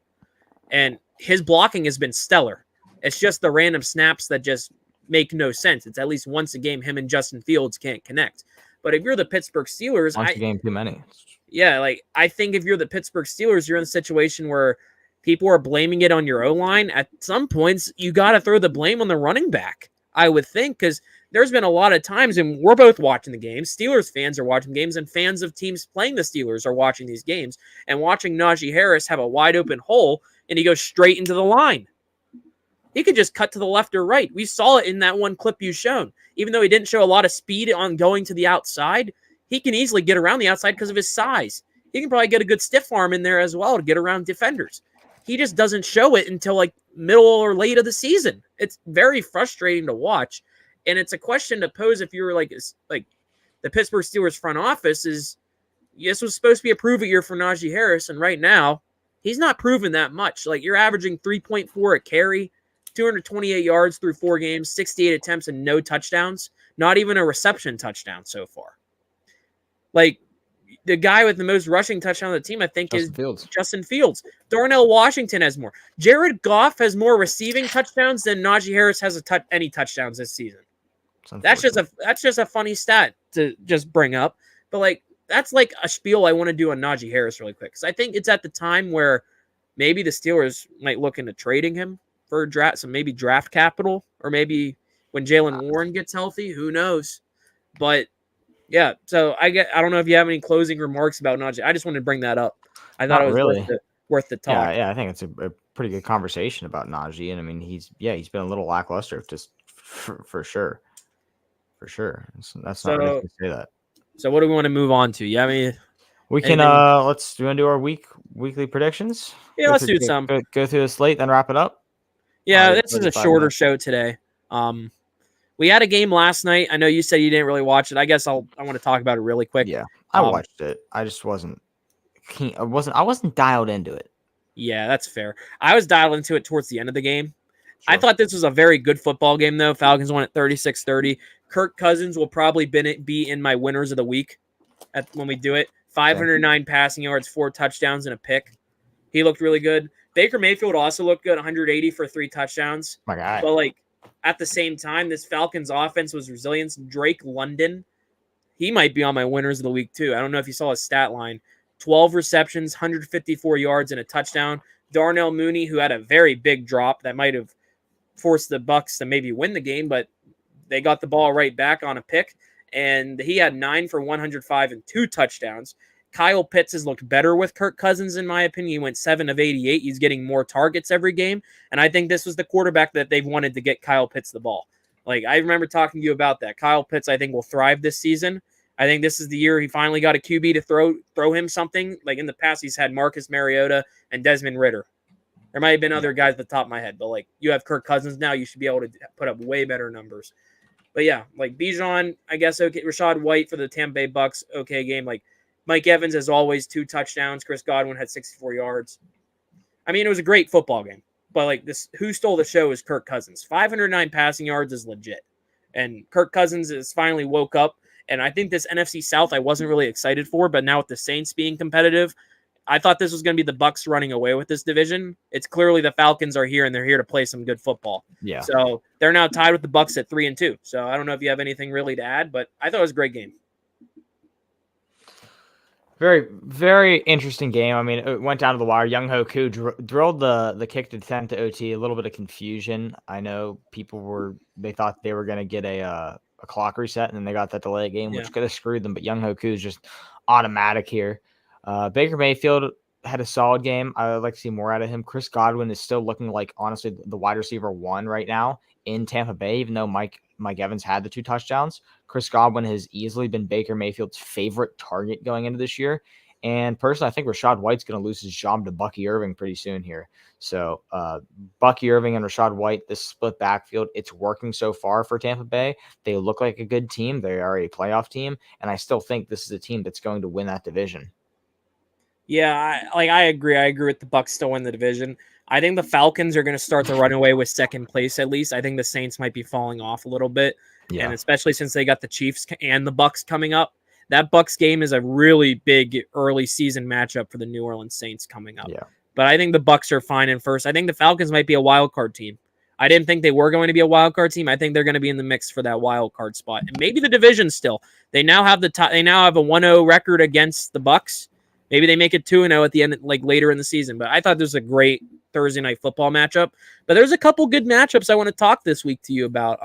And his blocking has been stellar. It's just the random snaps that just make no sense. It's at least once a game him and Justin Fields can't connect. But if you're the Pittsburgh Steelers, once a game too many. Yeah, like I think if you're the Pittsburgh Steelers, you're in a situation where people are blaming it on your O-line. At some points, you got to throw the blame on the running back, I would think, because there's been a lot of times, and we're both watching the games. Steelers fans are watching games, and fans of teams playing the Steelers are watching these games and watching Najee Harris have a wide open hole, and he goes straight into the line. He could just cut to the left or right. We saw it in that one clip you shown. Even though he didn't show a lot of speed on going to the outside, he can easily get around the outside because of his size. He can probably get a good stiff arm in there as well to get around defenders. He just doesn't show it until like middle or late of the season. It's very frustrating to watch. And it's a question to pose if you were like the Pittsburgh Steelers front office is, this was supposed to be a prove-it year for Najee Harris. And right now, he's not proven that much. Like you're averaging 3.4 a carry, 228 yards through 4 games, 68 attempts and no touchdowns. Not even a reception touchdown so far. Like, the guy with the most rushing touchdown on the team, I think, is Justin Fields. Darnell Washington has more. Jared Goff has more receiving touchdowns than Najee Harris has any touchdowns this season. That's just a funny stat to just bring up. But, like, that's like a spiel I want to do on Najee Harris really quick. Because I think it's at the time where maybe the Steelers might look into trading him for maybe draft capital. Or maybe when Jaylen Warren gets healthy, who knows. But yeah, so I don't know if you have any closing remarks about Najee. I just wanted to bring that up. I thought it was worth the talk. Yeah, I think it's a pretty good conversation about Najee, and I mean he's been a little lackluster, just for sure, for sure. That's not So, ridiculous to say that. so what do we want to move on to? You have We can anything? let's do our weekly predictions. Yeah, let's do some. Go through the slate, then wrap it up. Yeah, this is a 35 shorter minutes. show today. We had a game last night. I know you said you didn't really watch it. I guess I want to talk about it really quick. Yeah, I watched it. I just wasn't keen. I wasn't dialed into it. Yeah, that's fair. I was dialed into it towards the end of the game. I Sure. thought this was a very good football game, though. Falcons won at 36-30. Kirk Cousins will probably be in my winners of the week when we do it. 509 passing yards, 4 touchdowns, and a pick. He looked really good. Baker Mayfield also looked good, 180 for 3 touchdowns. My guy. But, like, at the same time, this Falcons offense was resilient. Drake London, he might be on my winners of the week, too. I don't know if you saw his stat line. 12 receptions, 154 yards, and a touchdown. Darnell Mooney, who had a very big drop that might have forced the Bucs to maybe win the game, but they got the ball right back on a pick, and he had 9 for 105 and 2 touchdowns. Kyle Pitts has looked better with Kirk Cousins, in my opinion. He went 7 of 88. He's getting more targets every game, and I think this was the quarterback that they've wanted to get Kyle Pitts the ball. Like, I remember talking to you about that. Kyle Pitts, I think, will thrive this season. I think this is the year he finally got a QB to throw him something. Like, in the past, he's had Marcus Mariota and Desmond Ridder. There might have been other guys at the top of my head, but, like, you have Kirk Cousins now. You should be able to put up way better numbers. But, yeah, like, Bijan, I guess, okay. Rachaad White for the Tampa Bay Bucs, okay game. Like, Mike Evans, as always, 2 touchdowns. Chris Godwin had 64 yards. I mean, it was a great football game. But, like, this, who stole the show is Kirk Cousins. 509 passing yards is legit. And Kirk Cousins has finally woke up. And I think this NFC South I wasn't really excited for, but now with the Saints being competitive, I thought this was going to be the Bucs running away with this division. It's clearly the Falcons are here, and they're here to play some good football. Yeah. So they're now tied with the Bucs at 3-2. So I don't know if you have anything really to add, but I thought it was a great game. Very, very interesting game. I mean, it went down to the wire. Young Ho Koo drilled the kick to 10 to OT. A little bit of confusion. I know they thought they were going to get a clock reset, and then they got that delay game, which could have screwed them. But Young Ho Koo is just automatic here. Baker Mayfield had a solid game. I would like to see more out of him. Chris Godwin is still looking like, honestly, the wide receiver 1 right now in Tampa Bay, even though Mike Evans had the 2 touchdowns. Chris Godwin has easily been Baker Mayfield's favorite target going into this year. And personally, I think Rachaad White's going to lose his job to Bucky Irving pretty soon here. So Bucky Irving and Rachaad White, this split backfield, it's working so far for Tampa Bay. They look like a good team. They are a playoff team. And I still think this is a team that's going to win that division. Yeah, I agree. I agree with the Bucs still win the division. I think the Falcons are going to start to run away with second place at least. I think the Saints might be falling off a little bit. Yeah. And especially since they got the Chiefs and the Bucs coming up. That Bucs game is a really big early season matchup for the New Orleans Saints coming up. Yeah. But I think the Bucs are fine in first. I think the Falcons might be a wild card team. I didn't think they were going to be a wild card team. I think they're going to be in the mix for that wild card spot. And maybe the division still. They now have a 1-0 record against the Bucs. Maybe they make it 2-0 at the end, like later in the season. But I thought this was a great Thursday night football matchup. But there's a couple good matchups I want to talk this week to you about.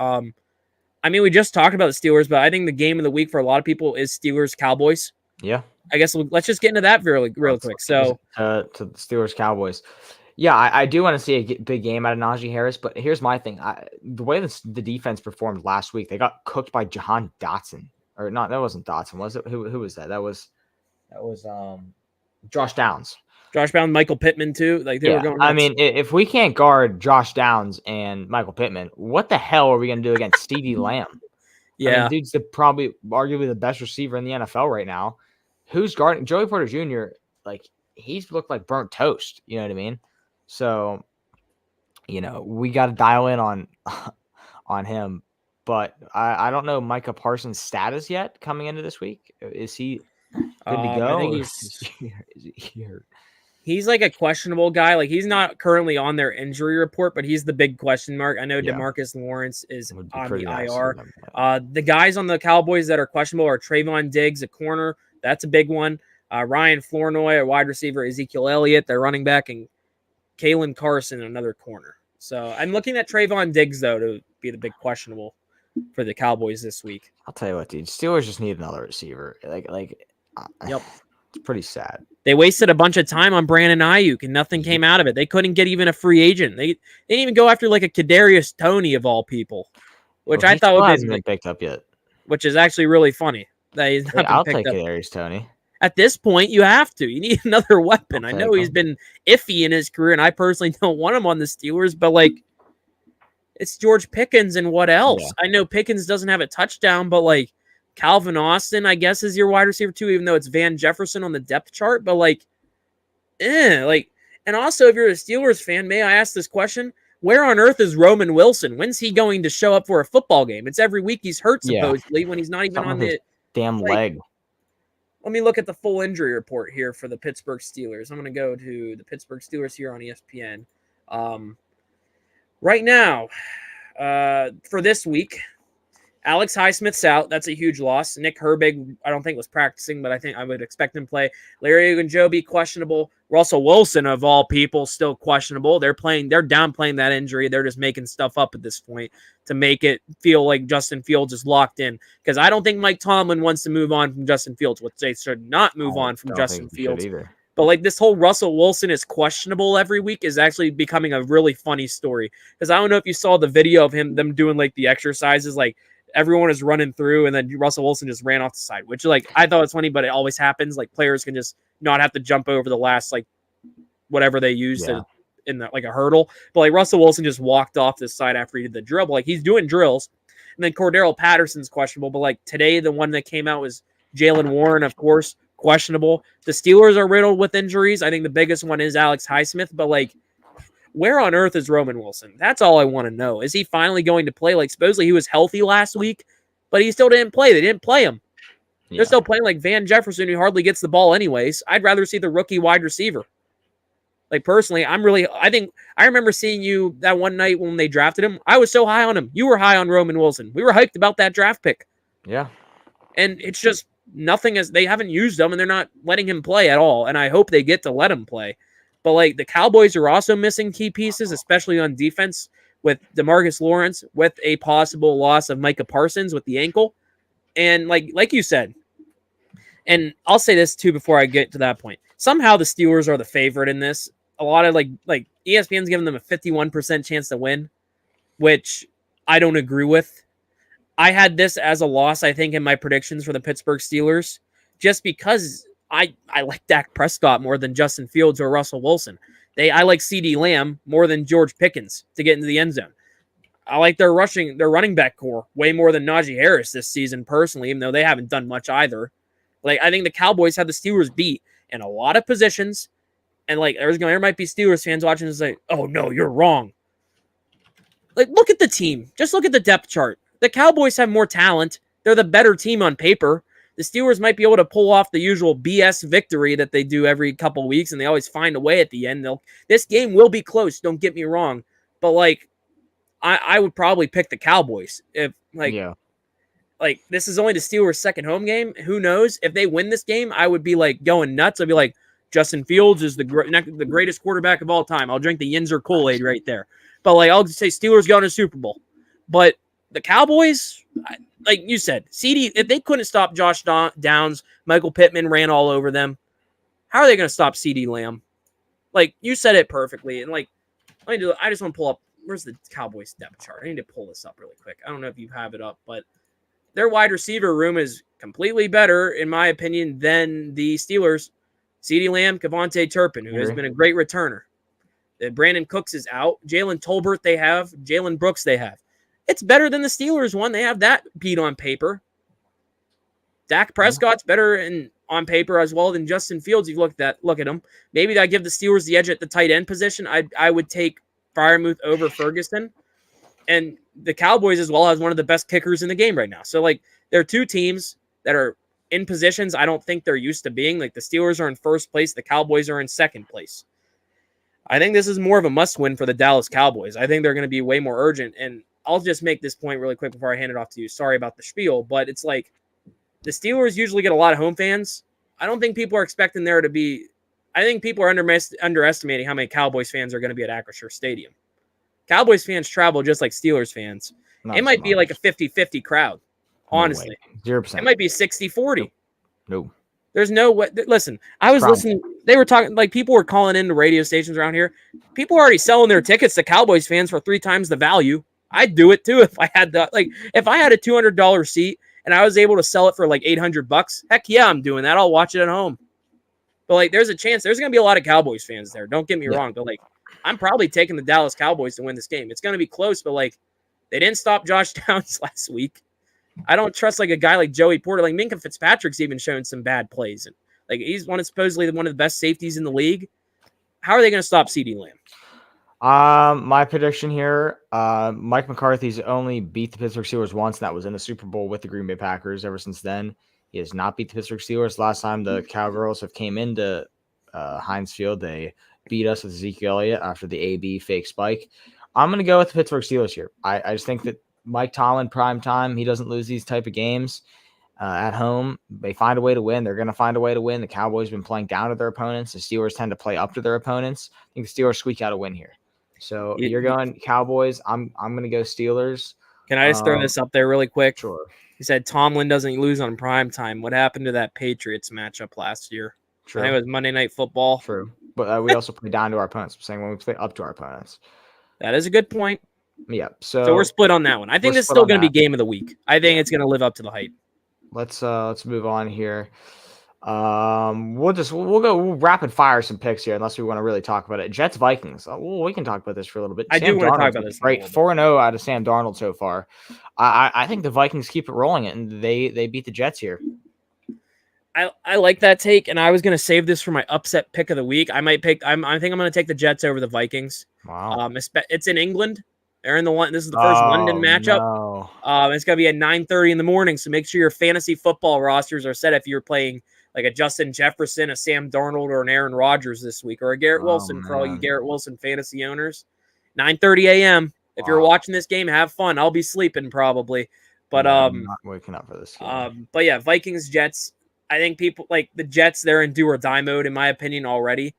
I mean, we just talked about the Steelers, but I think the game of the week for a lot of people is Steelers-Cowboys. Yeah. I guess let's just get into that real quick. So to the Steelers-Cowboys. Yeah, I do want to see a big game out of Najee Harris, but here's my thing. The way the defense performed last week, they got cooked by Jahan Dotson. Or not, that wasn't Dotson, was it? Who was that? That was Josh Downs. Josh Downs, Michael Pittman too. Like they were going nuts. I mean, if we can't guard Josh Downs and Michael Pittman, what the hell are we going to do against CeeDee Lamb? Yeah, I mean, dude's probably arguably the best receiver in the NFL right now. Who's guarding Joey Porter Jr.? Like he's looked like burnt toast. You know what I mean? So, we got to dial in on him. But I don't know Micah Parsons' status yet coming into this week. Is he good to go? I think is he here? He's like a questionable guy. Like he's not currently on their injury report, but he's the big question mark. I know DeMarcus Lawrence is on the IR. The guys on the Cowboys that are questionable are Trayvon Diggs, a corner. That's a big one. Ryan Flournoy, a wide receiver. Ezekiel Elliott, their running back, and Kalen Carson, another corner. So I'm looking at Trayvon Diggs, though, to be the big questionable for the Cowboys this week. I'll tell you what, dude. Steelers just need another receiver. Yep. It's pretty sad. They wasted a bunch of time on Brandon Ayuk, and nothing came out of it. They couldn't get even a free agent. They didn't even go after like a Kadarius Toney of all people, which I thought would hasn't been picked up yet. Which is actually really funny that he's not I'll been take picked up. Kadarius Toney. At this point, you have to. You need another weapon. I know he's been iffy in his career, and I personally don't want him on the Steelers, but like, it's George Pickens, and what else? Yeah. I know Pickens doesn't have a touchdown, but like, Calvin Austin, I guess, is your wide receiver too, even though it's Van Jefferson on the depth chart. But like, and also, if you're a Steelers fan, may I ask this question? Where on earth is Roman Wilson? When's he going to show up for a football game? It's every week he's hurt, supposedly, when he's not even on the damn leg. Let me look at the full injury report here for the Pittsburgh Steelers. I'm going to go to the Pittsburgh Steelers here on ESPN. Right now, for this week, Alex Highsmith's out. That's a huge loss. Nick Herbig, I don't think was practicing, but I think I would expect him to play. Larry Ogunjobi, questionable. Russell Wilson, of all people, still questionable. They're downplaying that injury. They're just making stuff up at this point to make it feel like Justin Fields is locked in. Because I don't think Mike Tomlin wants to move on from Justin Fields, which they should not move on from Justin Fields. But like this whole Russell Wilson is questionable every week is actually becoming a really funny story. Because I don't know if you saw the video of them doing like the exercises, like everyone is running through, and then Russell Wilson just ran off the side, which like I thought it's funny, but it always happens. Like players can just not have to jump over the last like whatever they used in the, like a hurdle. But like Russell Wilson just walked off this side after he did the drill. But, like he's doing drills, and then Cordero Patterson's questionable. But like today, the one that came out was Jaylen Warren, of course, questionable. The Steelers are riddled with injuries. I think the biggest one is Alex Highsmith, but like, where on earth is Roman Wilson? That's all I want to know. Is he finally going to play? Like, supposedly he was healthy last week, but he still didn't play. They didn't play him. Yeah. They're still playing like Van Jefferson, who hardly gets the ball anyways. I'd rather see the rookie wide receiver. Like, personally, I remember seeing you that one night when they drafted him. I was so high on him. You were high on Roman Wilson. We were hyped about that draft pick. Yeah. And it's just nothing, as they haven't used him, and they're not letting him play at all. And I hope they get to let him play. But like the Cowboys are also missing key pieces, especially on defense, with DeMarcus Lawrence, with a possible loss of Micah Parsons with the ankle. And like you said, and I'll say this too before I get to that point. Somehow the Steelers are the favorite in this. A lot of like ESPN's giving them a 51% chance to win, which I don't agree with. I had this as a loss, I think, in my predictions for the Pittsburgh Steelers, just because I like Dak Prescott more than Justin Fields or Russell Wilson. I like CeeDee Lamb more than George Pickens to get into the end zone. I like their running back core way more than Najee Harris this season, personally, even though they haven't done much either. Like, I think the Cowboys have the Steelers beat in a lot of positions, and like there might be Steelers fans watching and say, "Oh no, you're wrong." Like, look at the team. Just look at the depth chart. The Cowboys have more talent. They're the better team on paper. The Steelers might be able to pull off the usual BS victory that they do every couple of weeks, and they always find a way at the end. This game will be close, don't get me wrong. But, like, I would probably pick the Cowboys. If like this is only the Steelers' second home game. Who knows? If they win this game, I would be, like, going nuts. I'd be like, Justin Fields is the greatest quarterback of all time. I'll drink the Yinzer Kool-Aid right there. But, like, I'll just say Steelers going to Super Bowl. But the Cowboys, like you said, if they couldn't stop Josh Downs, Michael Pittman ran all over them. How are they going to stop CeeDee Lamb? Like, you said it perfectly. And, like, I just want to pull up. Where's the Cowboys depth chart? I need to pull this up really quick. I don't know if you have it up, but their wide receiver room is completely better, in my opinion, than the Steelers. CeeDee Lamb, Kevontae Turpin, who has been a great returner. Brandon Cooks is out. Jalen Tolbert they have. Jalen Brooks they have. It's better than the Steelers one. They have that beat on paper. Dak Prescott's better on paper as well than Justin Fields. You look at him. Maybe that give the Steelers the edge at the tight end position. I would take Freiermuth over Ferguson. And the Cowboys as well has one of the best kickers in the game right now. So, like, there are two teams that are in positions I don't think they're used to being. Like, the Steelers are in first place. The Cowboys are in second place. I think this is more of a must-win for the Dallas Cowboys. I think they're going to be way more urgent. And I'll just make this point really quick before I hand it off to you. Sorry about the spiel, but it's like the Steelers usually get a lot of home fans. I don't think people are expecting there to be – I think people are underestimating how many Cowboys fans are going to be at Acrisure Stadium. Cowboys fans travel just like Steelers fans. It might be like a 50-50 crowd, honestly. No 0%. It might be 60-40. No. There's no way. Listen, I was Problem. listening. They were talking like people were calling into radio stations around here. People are already selling their tickets to Cowboys fans for 3 times the value. I'd do it too if I had the if I had a $200 seat and I was able to sell it for like $800. Heck yeah, I'm doing that. I'll watch it at home. But like, there's a chance there's gonna be a lot of Cowboys fans there. Don't get me wrong, but like, I'm probably taking the Dallas Cowboys to win this game. It's gonna be close, but like, they didn't stop Josh Downs last week. I don't trust like a guy like Joey Porter. Like Minka Fitzpatrick's even shown some bad plays, and like he's supposedly one of the best safeties in the league. How are they going to stop CeeDee Lamb? My prediction here: Mike McCarthy's only beat the Pittsburgh Steelers once, and that was in the Super Bowl with the Green Bay Packers. Ever since then, he has not beat the Pittsburgh Steelers. Last time the Cowgirls have came into Heinz Field, they beat us with Ezekiel Elliott after the AB fake spike. I'm going to go with the Pittsburgh Steelers here. I just think that Mike Tomlin, prime time, he doesn't lose these type of games at home. They find a way to win. They're going to find a way to win. The Cowboys have been playing down to their opponents. The Steelers tend to play up to their opponents. I think the Steelers squeak out a win here. So you're going Cowboys. I'm going to go Steelers. Can I just throw this up there really quick? Sure. He said Tomlin doesn't lose on prime time. What happened to that Patriots matchup last year? True. I think it was Monday Night Football. True. But we also play down to our opponents. I'm saying when we play up to our opponents. That is a good point. Yeah. So we're split on that one. I think this is still going to be game of the week. I think it's going to live up to the hype. Let's move on here. We'll rapid fire some picks here, unless we want to really talk about it. Jets Vikings. We can talk about this for a little bit. I do want to talk about this. Right, 4-0 out of Sam Darnold so far. I think the Vikings keep it rolling, and they beat the Jets here. I like that take, and I was going to save this for my upset pick of the week. I think I'm going to take the Jets over the Vikings. Wow. It's in England. They're in the one. This is the first London matchup. No. It's going to be at 9:30 in the morning. So make sure your fantasy football rosters are set if you're playing like a Justin Jefferson, a Sam Darnold, or an Aaron Rodgers this week, or a Garrett Wilson for all you Garrett Wilson fantasy owners. 9:30 a.m. If you're watching this game, have fun. I'll be sleeping probably, but I'm not waking up for this game. But yeah, Vikings Jets. I think people like the Jets. They're in do or die mode, in my opinion, already.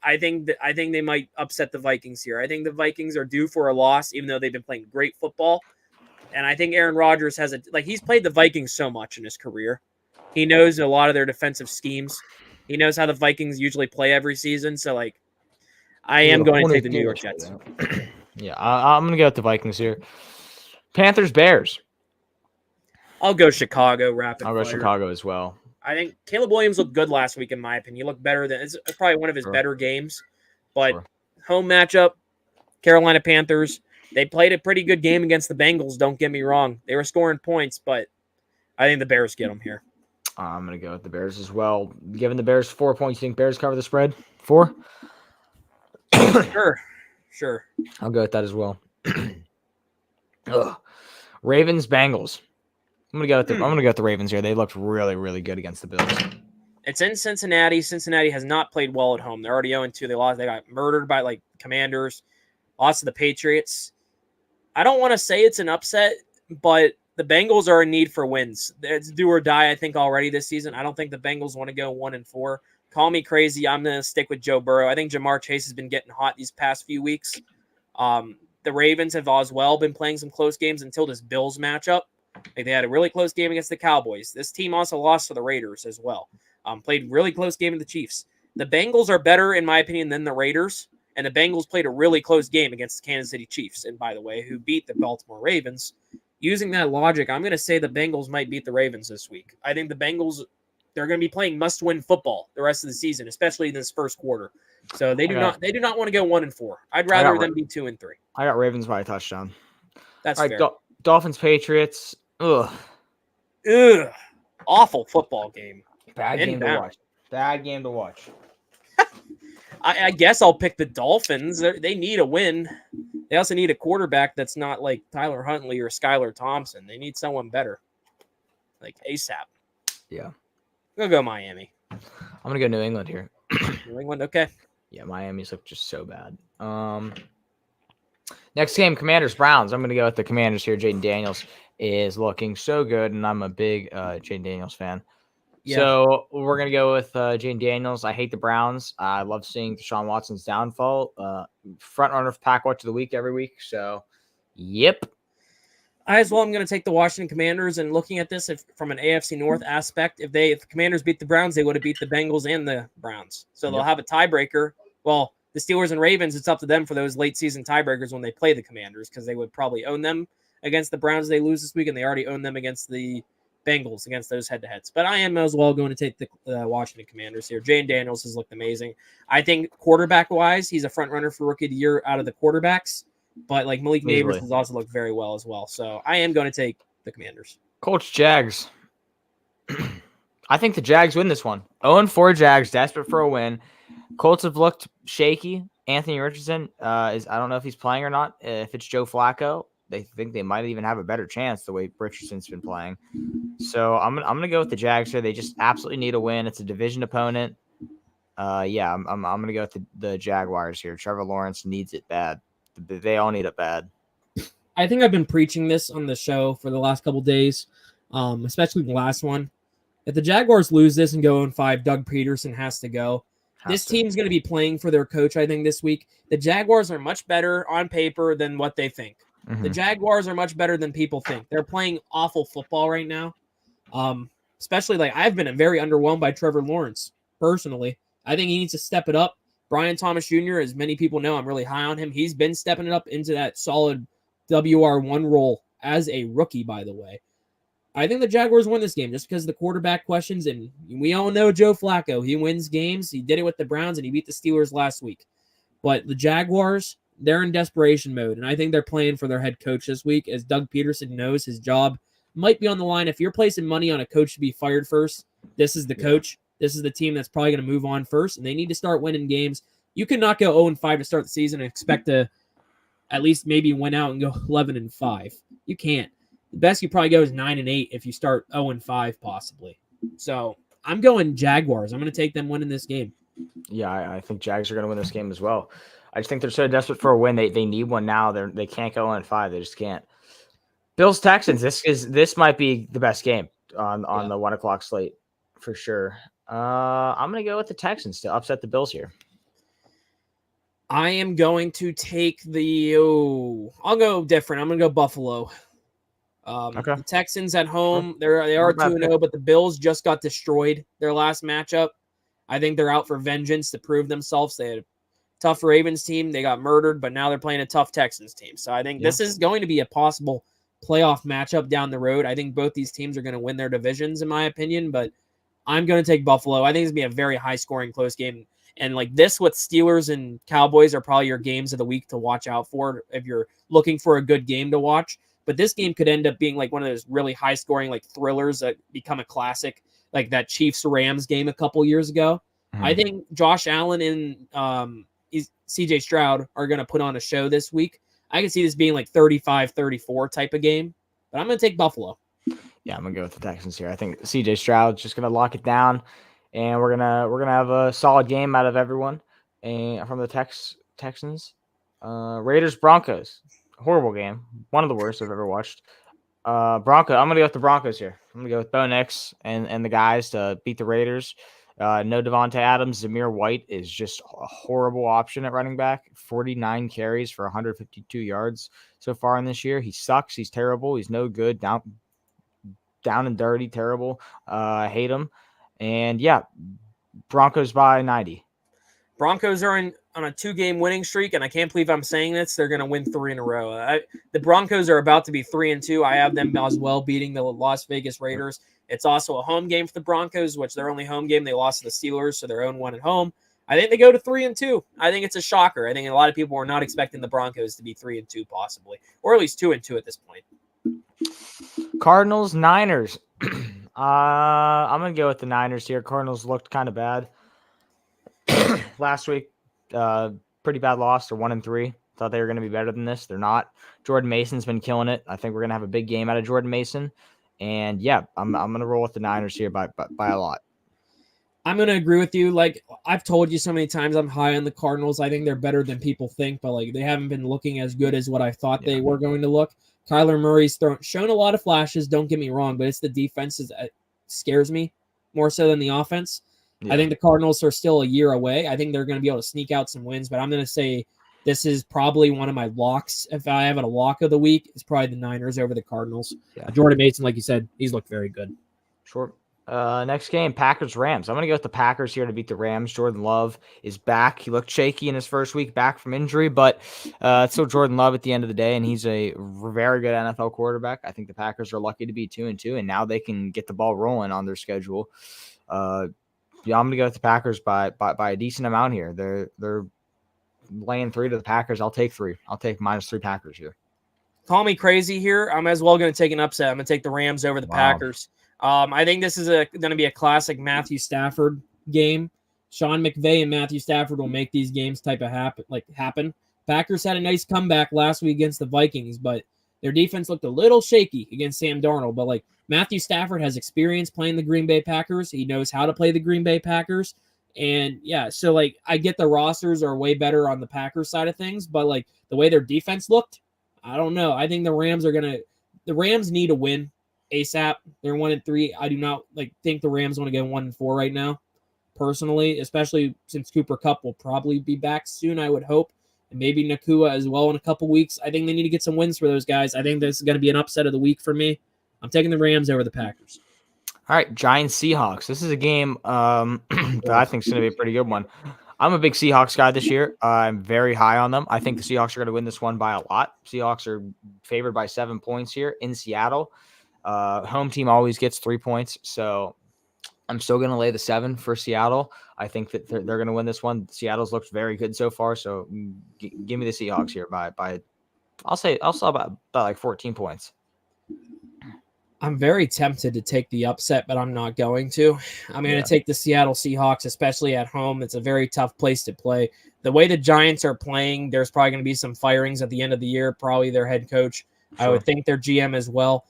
I think they might upset the Vikings here. I think the Vikings are due for a loss, even though they've been playing great football. And I think Aaron Rodgers he's played the Vikings so much in his career. He knows a lot of their defensive schemes. He knows how the Vikings usually play every season. So I am going to take the New York Jets. Yeah, I'm going to go with the Vikings here. Panthers Bears. I'll go Chicago. I'll go Chicago as well. I think Caleb Williams looked good last week, in my opinion. He looked better than it's probably one of his better games. But home matchup, Carolina Panthers. They played a pretty good game against the Bengals. Don't get me wrong; they were scoring points, but I think the Bears get them here. I'm going to go with the Bears as well. Given the Bears 4 points, you think Bears cover the spread? 4? Sure. I'll go with that as well. Ravens Bengals. I'm gonna go with the Ravens here. They looked really, really good against the Bills. It's in Cincinnati. Cincinnati has not played well at home. They're already 0-2. They lost. They got murdered by Commanders. Lost to the Patriots. I don't want to say it's an upset, but the Bengals are in need for wins. It's do or die, I think, already this season. I don't think the Bengals want to go 1-4. Call me crazy. I'm gonna stick with Joe Burrow. I think Jamar Chase has been getting hot these past few weeks. The Ravens have as well been playing some close games until this Bills matchup. They had a really close game against the Cowboys. This team also lost to the Raiders as well. Played really close game with the Chiefs. The Bengals are better, in my opinion, than the Raiders. And the Bengals played a really close game against the Kansas City Chiefs. And by the way, who beat the Baltimore Ravens. Using that logic, I'm going to say the Bengals might beat the Ravens this week. I think the Bengals, they're going to be playing must-win football the rest of the season, especially in this first quarter. So they do not want to go 1-4. I'd rather them be 2-3. I got Ravens by a touchdown. That's all fair. right, Dolphins Patriots. Ugh. Awful football game. Bad game to watch. I guess I'll pick the Dolphins. They need a win. They also need a quarterback that's not like Tyler Huntley or Skylar Thompson. They need someone better, like ASAP. Yeah. I'm going to go Miami. I'm going to go New England here. New England, okay. Yeah, Miami's look just so bad. Next game, Commanders-Browns. I'm going to go with the Commanders here. Jaden Daniels is looking so good, and I'm a big Jaden Daniels fan. Yeah. So we're going to go with Jaden Daniels. I hate the Browns. I love seeing Deshaun Watson's downfall. Front runner for Pack Watch of the Week every week. So, yep. I as well am going to take the Washington Commanders, and looking at this from an AFC North aspect, if the Commanders beat the Browns, they would have beat the Bengals and the Browns. So they'll have a tiebreaker. Well, the Steelers and Ravens, it's up to them for those late season tiebreakers when they play the Commanders, because they would probably own them against the Browns. They lose this week, and they already own them against the Bengals, against those head-to-heads. But I am as well going to take the Washington Commanders here. Jane Daniels has looked amazing. I think quarterback-wise, he's a front runner for Rookie of the Year out of the quarterbacks. But like Malik Neighbors has also looked very well as well. So I am going to take the Commanders. Colts Jags. I think the Jags win this one. 0-4 Jags, desperate for a win. Colts have looked shaky. Anthony Richardson I don't know if he's playing or not. If it's Joe Flacco, they think they might even have a better chance the way Richardson's been playing. So I'm gonna go with the Jags here. They just absolutely need a win. It's a division opponent. I'm gonna go with the Jaguars here. Trevor Lawrence needs it bad. They all need it bad. I think I've been preaching this on the show for the last couple days, especially the last one. If the Jaguars lose this and go 0-5, Doug Peterson has to go. This team's going to be playing for their coach, I think, this week. The Jaguars are much better on paper than what they think. Mm-hmm. The Jaguars are much better than people think. They're playing awful football right now. Especially, I've been very underwhelmed by Trevor Lawrence, personally. I think he needs to step it up. Brian Thomas Jr., as many people know, I'm really high on him. He's been stepping it up into that solid WR1 role as a rookie, by the way. I think the Jaguars win this game just because of the quarterback questions, and we all know Joe Flacco. He wins games. He did it with the Browns, and he beat the Steelers last week. But the Jaguars, they're in desperation mode, and I think they're playing for their head coach this week, as Doug Peterson knows his job might be on the line. If you're placing money on a coach to be fired first, this is the coach. This is the team that's probably going to move on first, and they need to start winning games. You cannot go 0-5 to start the season and expect to at least maybe win out and go 11-5. You can't. The best you probably go is 9-8 if you start 0-5 possibly. So I'm going Jaguars. I'm going to take them winning this game. Yeah, I think Jags are going to win this game as well. I just think they're so desperate for a win. They need one now. They can't go 0-5. They just can't. Bills Texans. This might be the best game on the 1:00 slate for sure. I'm going to go with the Texans to upset the Bills here. I am going to take I'll go different. I'm going to go Buffalo. The Texans at home, they are 2-0, but the Bills just got destroyed their last matchup. I think they're out for vengeance to prove themselves. They had a tough Ravens team. They got murdered, but now they're playing a tough Texans team. So I think this is going to be a possible playoff matchup down the road. I think both these teams are going to win their divisions, in my opinion, but I'm going to take Buffalo. I think it's going to be a very high-scoring, close game. And this with Steelers and Cowboys are probably your games of the week to watch out for if you're looking for a good game to watch. But this game could end up being one of those really high-scoring thrillers that become a classic, like that Chiefs-Rams game a couple years ago. Mm-hmm. I think Josh Allen and C.J. Stroud are going to put on a show this week. I can see this being 35-34 type of game, but I'm going to take Buffalo. Yeah, I'm going to go with the Texans here. I think C.J. Stroud's just going to lock it down, and we're gonna have a solid game out of everyone and from the Texans. Raiders Broncos. Horrible game. One of the worst I've ever watched. I'm going to go with the Broncos here. I'm going to go with Bo Nix and the guys to beat the Raiders. No Devontae Adams. Zamir White is just a horrible option at running back. 49 carries for 152 yards so far in this year. He sucks. He's terrible. He's no good. Down and dirty. Terrible. I hate him. And, Broncos by 90. Broncos are on a 2-game winning streak, and I can't believe I'm saying this. They're going to win 3 in a row. The Broncos are about to be 3-2. I have them as well beating the Las Vegas Raiders. It's also a home game for the Broncos, which their only home game, they lost to the Steelers, so their own one at home. I think they go to 3-2. I think it's a shocker. I think a lot of people were not expecting the Broncos to be 3-2 possibly, or at least 2-2 at this point. Cardinals, Niners. I'm going to go with the Niners here. Cardinals looked kind of bad last week. Pretty bad loss. They're 1-3. Thought they were going to be better than this. They're not. Jordan Mason's been killing it. I think we're going to have a big game out of Jordan Mason. And I'm going to roll with the Niners here by a lot. I'm going to agree with you. I've told you so many times, I'm high on the Cardinals. I think they're better than people think, but they haven't been looking as good as what I thought they were going to look. Kyler Murray's shown a lot of flashes. Don't get me wrong, but it's the defense that scares me more so than the offense. Yeah. I think the Cardinals are still a year away. I think they're going to be able to sneak out some wins, but I'm going to say this is probably one of my locks. If I have a lock of the week, it's probably the Niners over the Cardinals. Yeah. Jordan Mason, like you said, he's looked very good. Sure. Next game, Packers-Rams. I'm going to go with the Packers here to beat the Rams. Jordan Love is back. He looked shaky in his first week back from injury, but it's still Jordan Love at the end of the day, and he's a very good NFL quarterback. I think the Packers are lucky to be 2-2, and now they can get the ball rolling on their schedule. I'm going to go with the Packers by a decent amount here. They're laying 3 to the Packers. I'll take 3. I'll take -3 Packers here. Call me crazy here. I'm as well going to take an upset. I'm going to take the Rams over the Packers. I think this is going to be a classic Matthew Stafford game. Sean McVay and Matthew Stafford will make these games happen. Packers had a nice comeback last week against the Vikings, but their defense looked a little shaky against Sam Darnold. But Matthew Stafford has experience playing the Green Bay Packers. He knows how to play the Green Bay Packers. And yeah, so I get the rosters are way better on the Packers side of things, but the way their defense looked, I don't know. I think the Rams need a win ASAP. They're 1-3. I do not think the Rams want to get 1-4 right now, personally, especially since Cooper Kupp will probably be back soon, I would hope. And maybe Nakua as well in a couple weeks. I think they need to get some wins for those guys. I think this is going to be an upset of the week for me. I'm taking the Rams over the Packers. All right, Giants-Seahawks. This is a game that I think is going to be a pretty good one. I'm a big Seahawks guy this year. I'm very high on them. I think the Seahawks are going to win this one by a lot. Seahawks are favored by 7 points here in Seattle. Home team always gets 3 points, so I'm still going to lay the 7 for Seattle. I think that they're going to win this one. Seattle's looked very good so far, so give me the Seahawks here by I'll say about 14 points. I'm very tempted to take the upset, but I'm not going to. I'm going to take the Seattle Seahawks, especially at home. It's a very tough place to play. The way the Giants are playing, there's probably going to be some firings at the end of the year, probably their head coach. Sure. I would think their GM as well.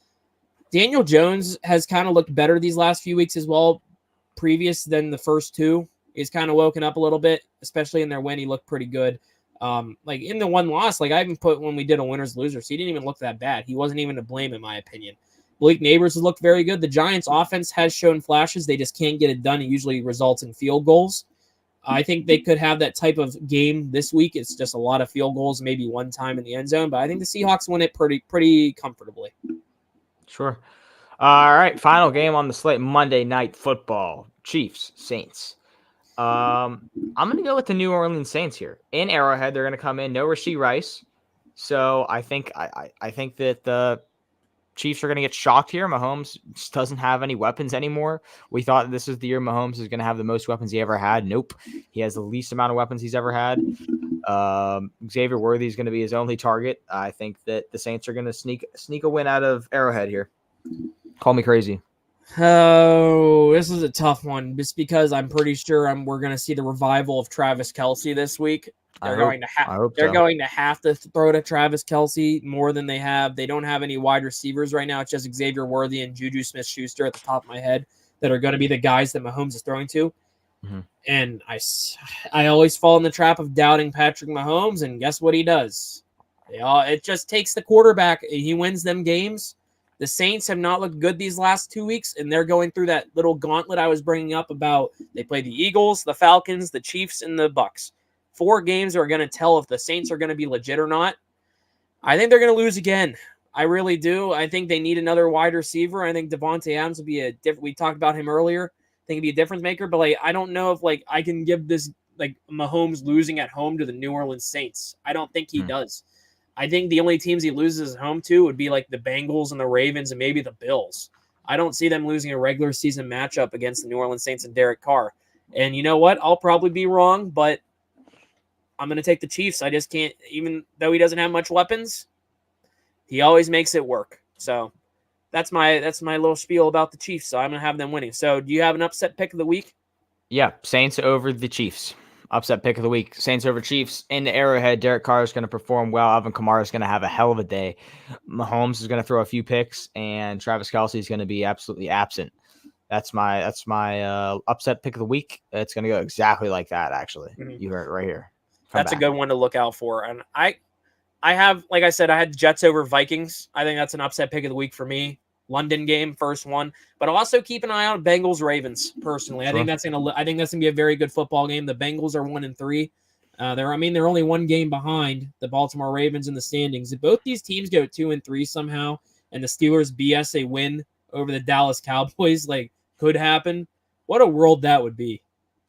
Daniel Jones has kind of looked better these last few weeks as well, previous than the first 2. He's kind of woken up a little bit, especially in their win. He looked pretty good. In the one loss, I even put when we did a winners losers, he didn't even look that bad. He wasn't even to blame, in my opinion. Blake Neighbors has looked very good. The Giants' offense has shown flashes. They just can't get it done. It usually results in field goals. I think they could have that type of game this week. It's just a lot of field goals, maybe one time in the end zone. But I think the Seahawks win it pretty comfortably. Sure. All right, final game on the slate, Monday Night Football, Chiefs, Saints. I'm going to go with the New Orleans Saints here. In Arrowhead, they're going to come in, no Rashee Rice. So I think that the Chiefs are going to get shocked here. Mahomes doesn't have any weapons anymore. We thought this is the year Mahomes is going to have the most weapons he ever had. Nope. He has the least amount of weapons he's ever had. Xavier Worthy is going to be his only target. I think that the Saints are going to sneak a win out of Arrowhead here. Call me crazy. Oh, this is a tough one just because I'm pretty sure we're going to see the revival of Travis Kelce this week. They're going to have to throw to Travis Kelce more than they have. They don't have any wide receivers right now. It's just Xavier Worthy and Juju Smith-Schuster at the top of my head that are going to be the guys that Mahomes is throwing to. Mm-hmm. And I always fall in the trap of doubting Patrick Mahomes, and guess what he does? It just takes the quarterback. He wins them games. The Saints have not looked good these last 2 weeks, and they're going through that little gauntlet I was bringing up about they play the Eagles, the Falcons, the Chiefs, and the Bucks. 4 games are going to tell if the Saints are going to be legit or not. I think they're going to lose again. I really do. I think they need another wide receiver. I think Davante Adams will be a different. We talked about him earlier. I think he'd be a difference maker, but I don't know if I can give this Mahomes losing at home to the New Orleans Saints. I don't think he does. I think the only teams he loses at home to would be the Bengals and the Ravens and maybe the Bills. I don't see them losing a regular season matchup against the New Orleans Saints and Derek Carr. And you know what? I'll probably be wrong, but I'm going to take the Chiefs. I just can't, even though he doesn't have much weapons, he always makes it work. So that's my little spiel about the Chiefs. So I'm going to have them winning. So do you have an upset pick of the week? Yeah, Saints over the Chiefs. Upset pick of the week. Saints over Chiefs in the Arrowhead. Derek Carr is going to perform well. Alvin Kamara is going to have a hell of a day. Mahomes is going to throw a few picks, and Travis Kelce is going to be absolutely absent. That's my upset pick of the week. It's going to go exactly like that, actually. Mm-hmm. You heard it right here. That's a good one to look out for. And I have, like I said, I had Jets over Vikings. I think that's an upset pick of the week for me. London game, first one. But I'll also keep an eye on Bengals Ravens personally. Sure. I think that's gonna be a very good football game. The Bengals are 1-3. They're only one game behind the Baltimore Ravens in the standings. If both these teams go 2-3 somehow, and the Steelers BS a win over the Dallas Cowboys, like could happen, what a world that would be.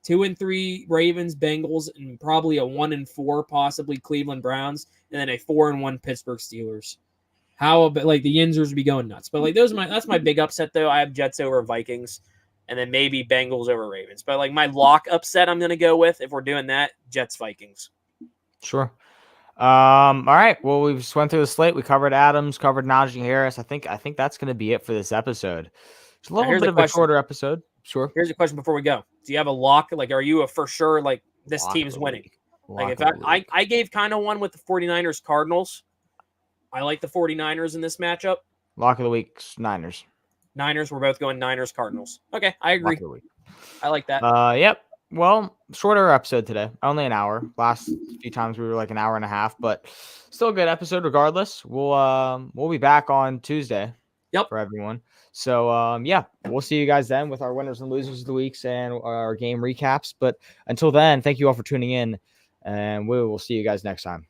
2-3 Ravens, Bengals, and probably a 1-4 possibly Cleveland Browns, and then a 4-1 Pittsburgh Steelers. How about like the Yinzers would be going nuts? But like that's my big upset though. I have Jets over Vikings, and then maybe Bengals over Ravens. But like my lock upset, I'm gonna go with if we're doing that, Jets Vikings. Sure. All right. Well, we just went through the slate. We covered Adams, covered Najee Harris. I think that's gonna be it for this episode. It's a little bit of a shorter episode. Sure. Here's a question before we go. Do you have a lock? Like, are you a for sure like this Lock team's winning? Like if I gave kind of one with the 49ers Cardinals. I like the 49ers in this matchup. Lock of the week, Niners. Niners, we're both going Niners Cardinals. Okay, I agree. I like that. Yep. Well, shorter episode today. Only an hour. Last few times we were like an hour and a half, but still a good episode regardless. We'll be back on Tuesday. Yep. For everyone. So yeah, we'll see you guys then with our winners and losers of the weeks and our game recaps. But until then, thank you all for tuning in, and we will see you guys next time.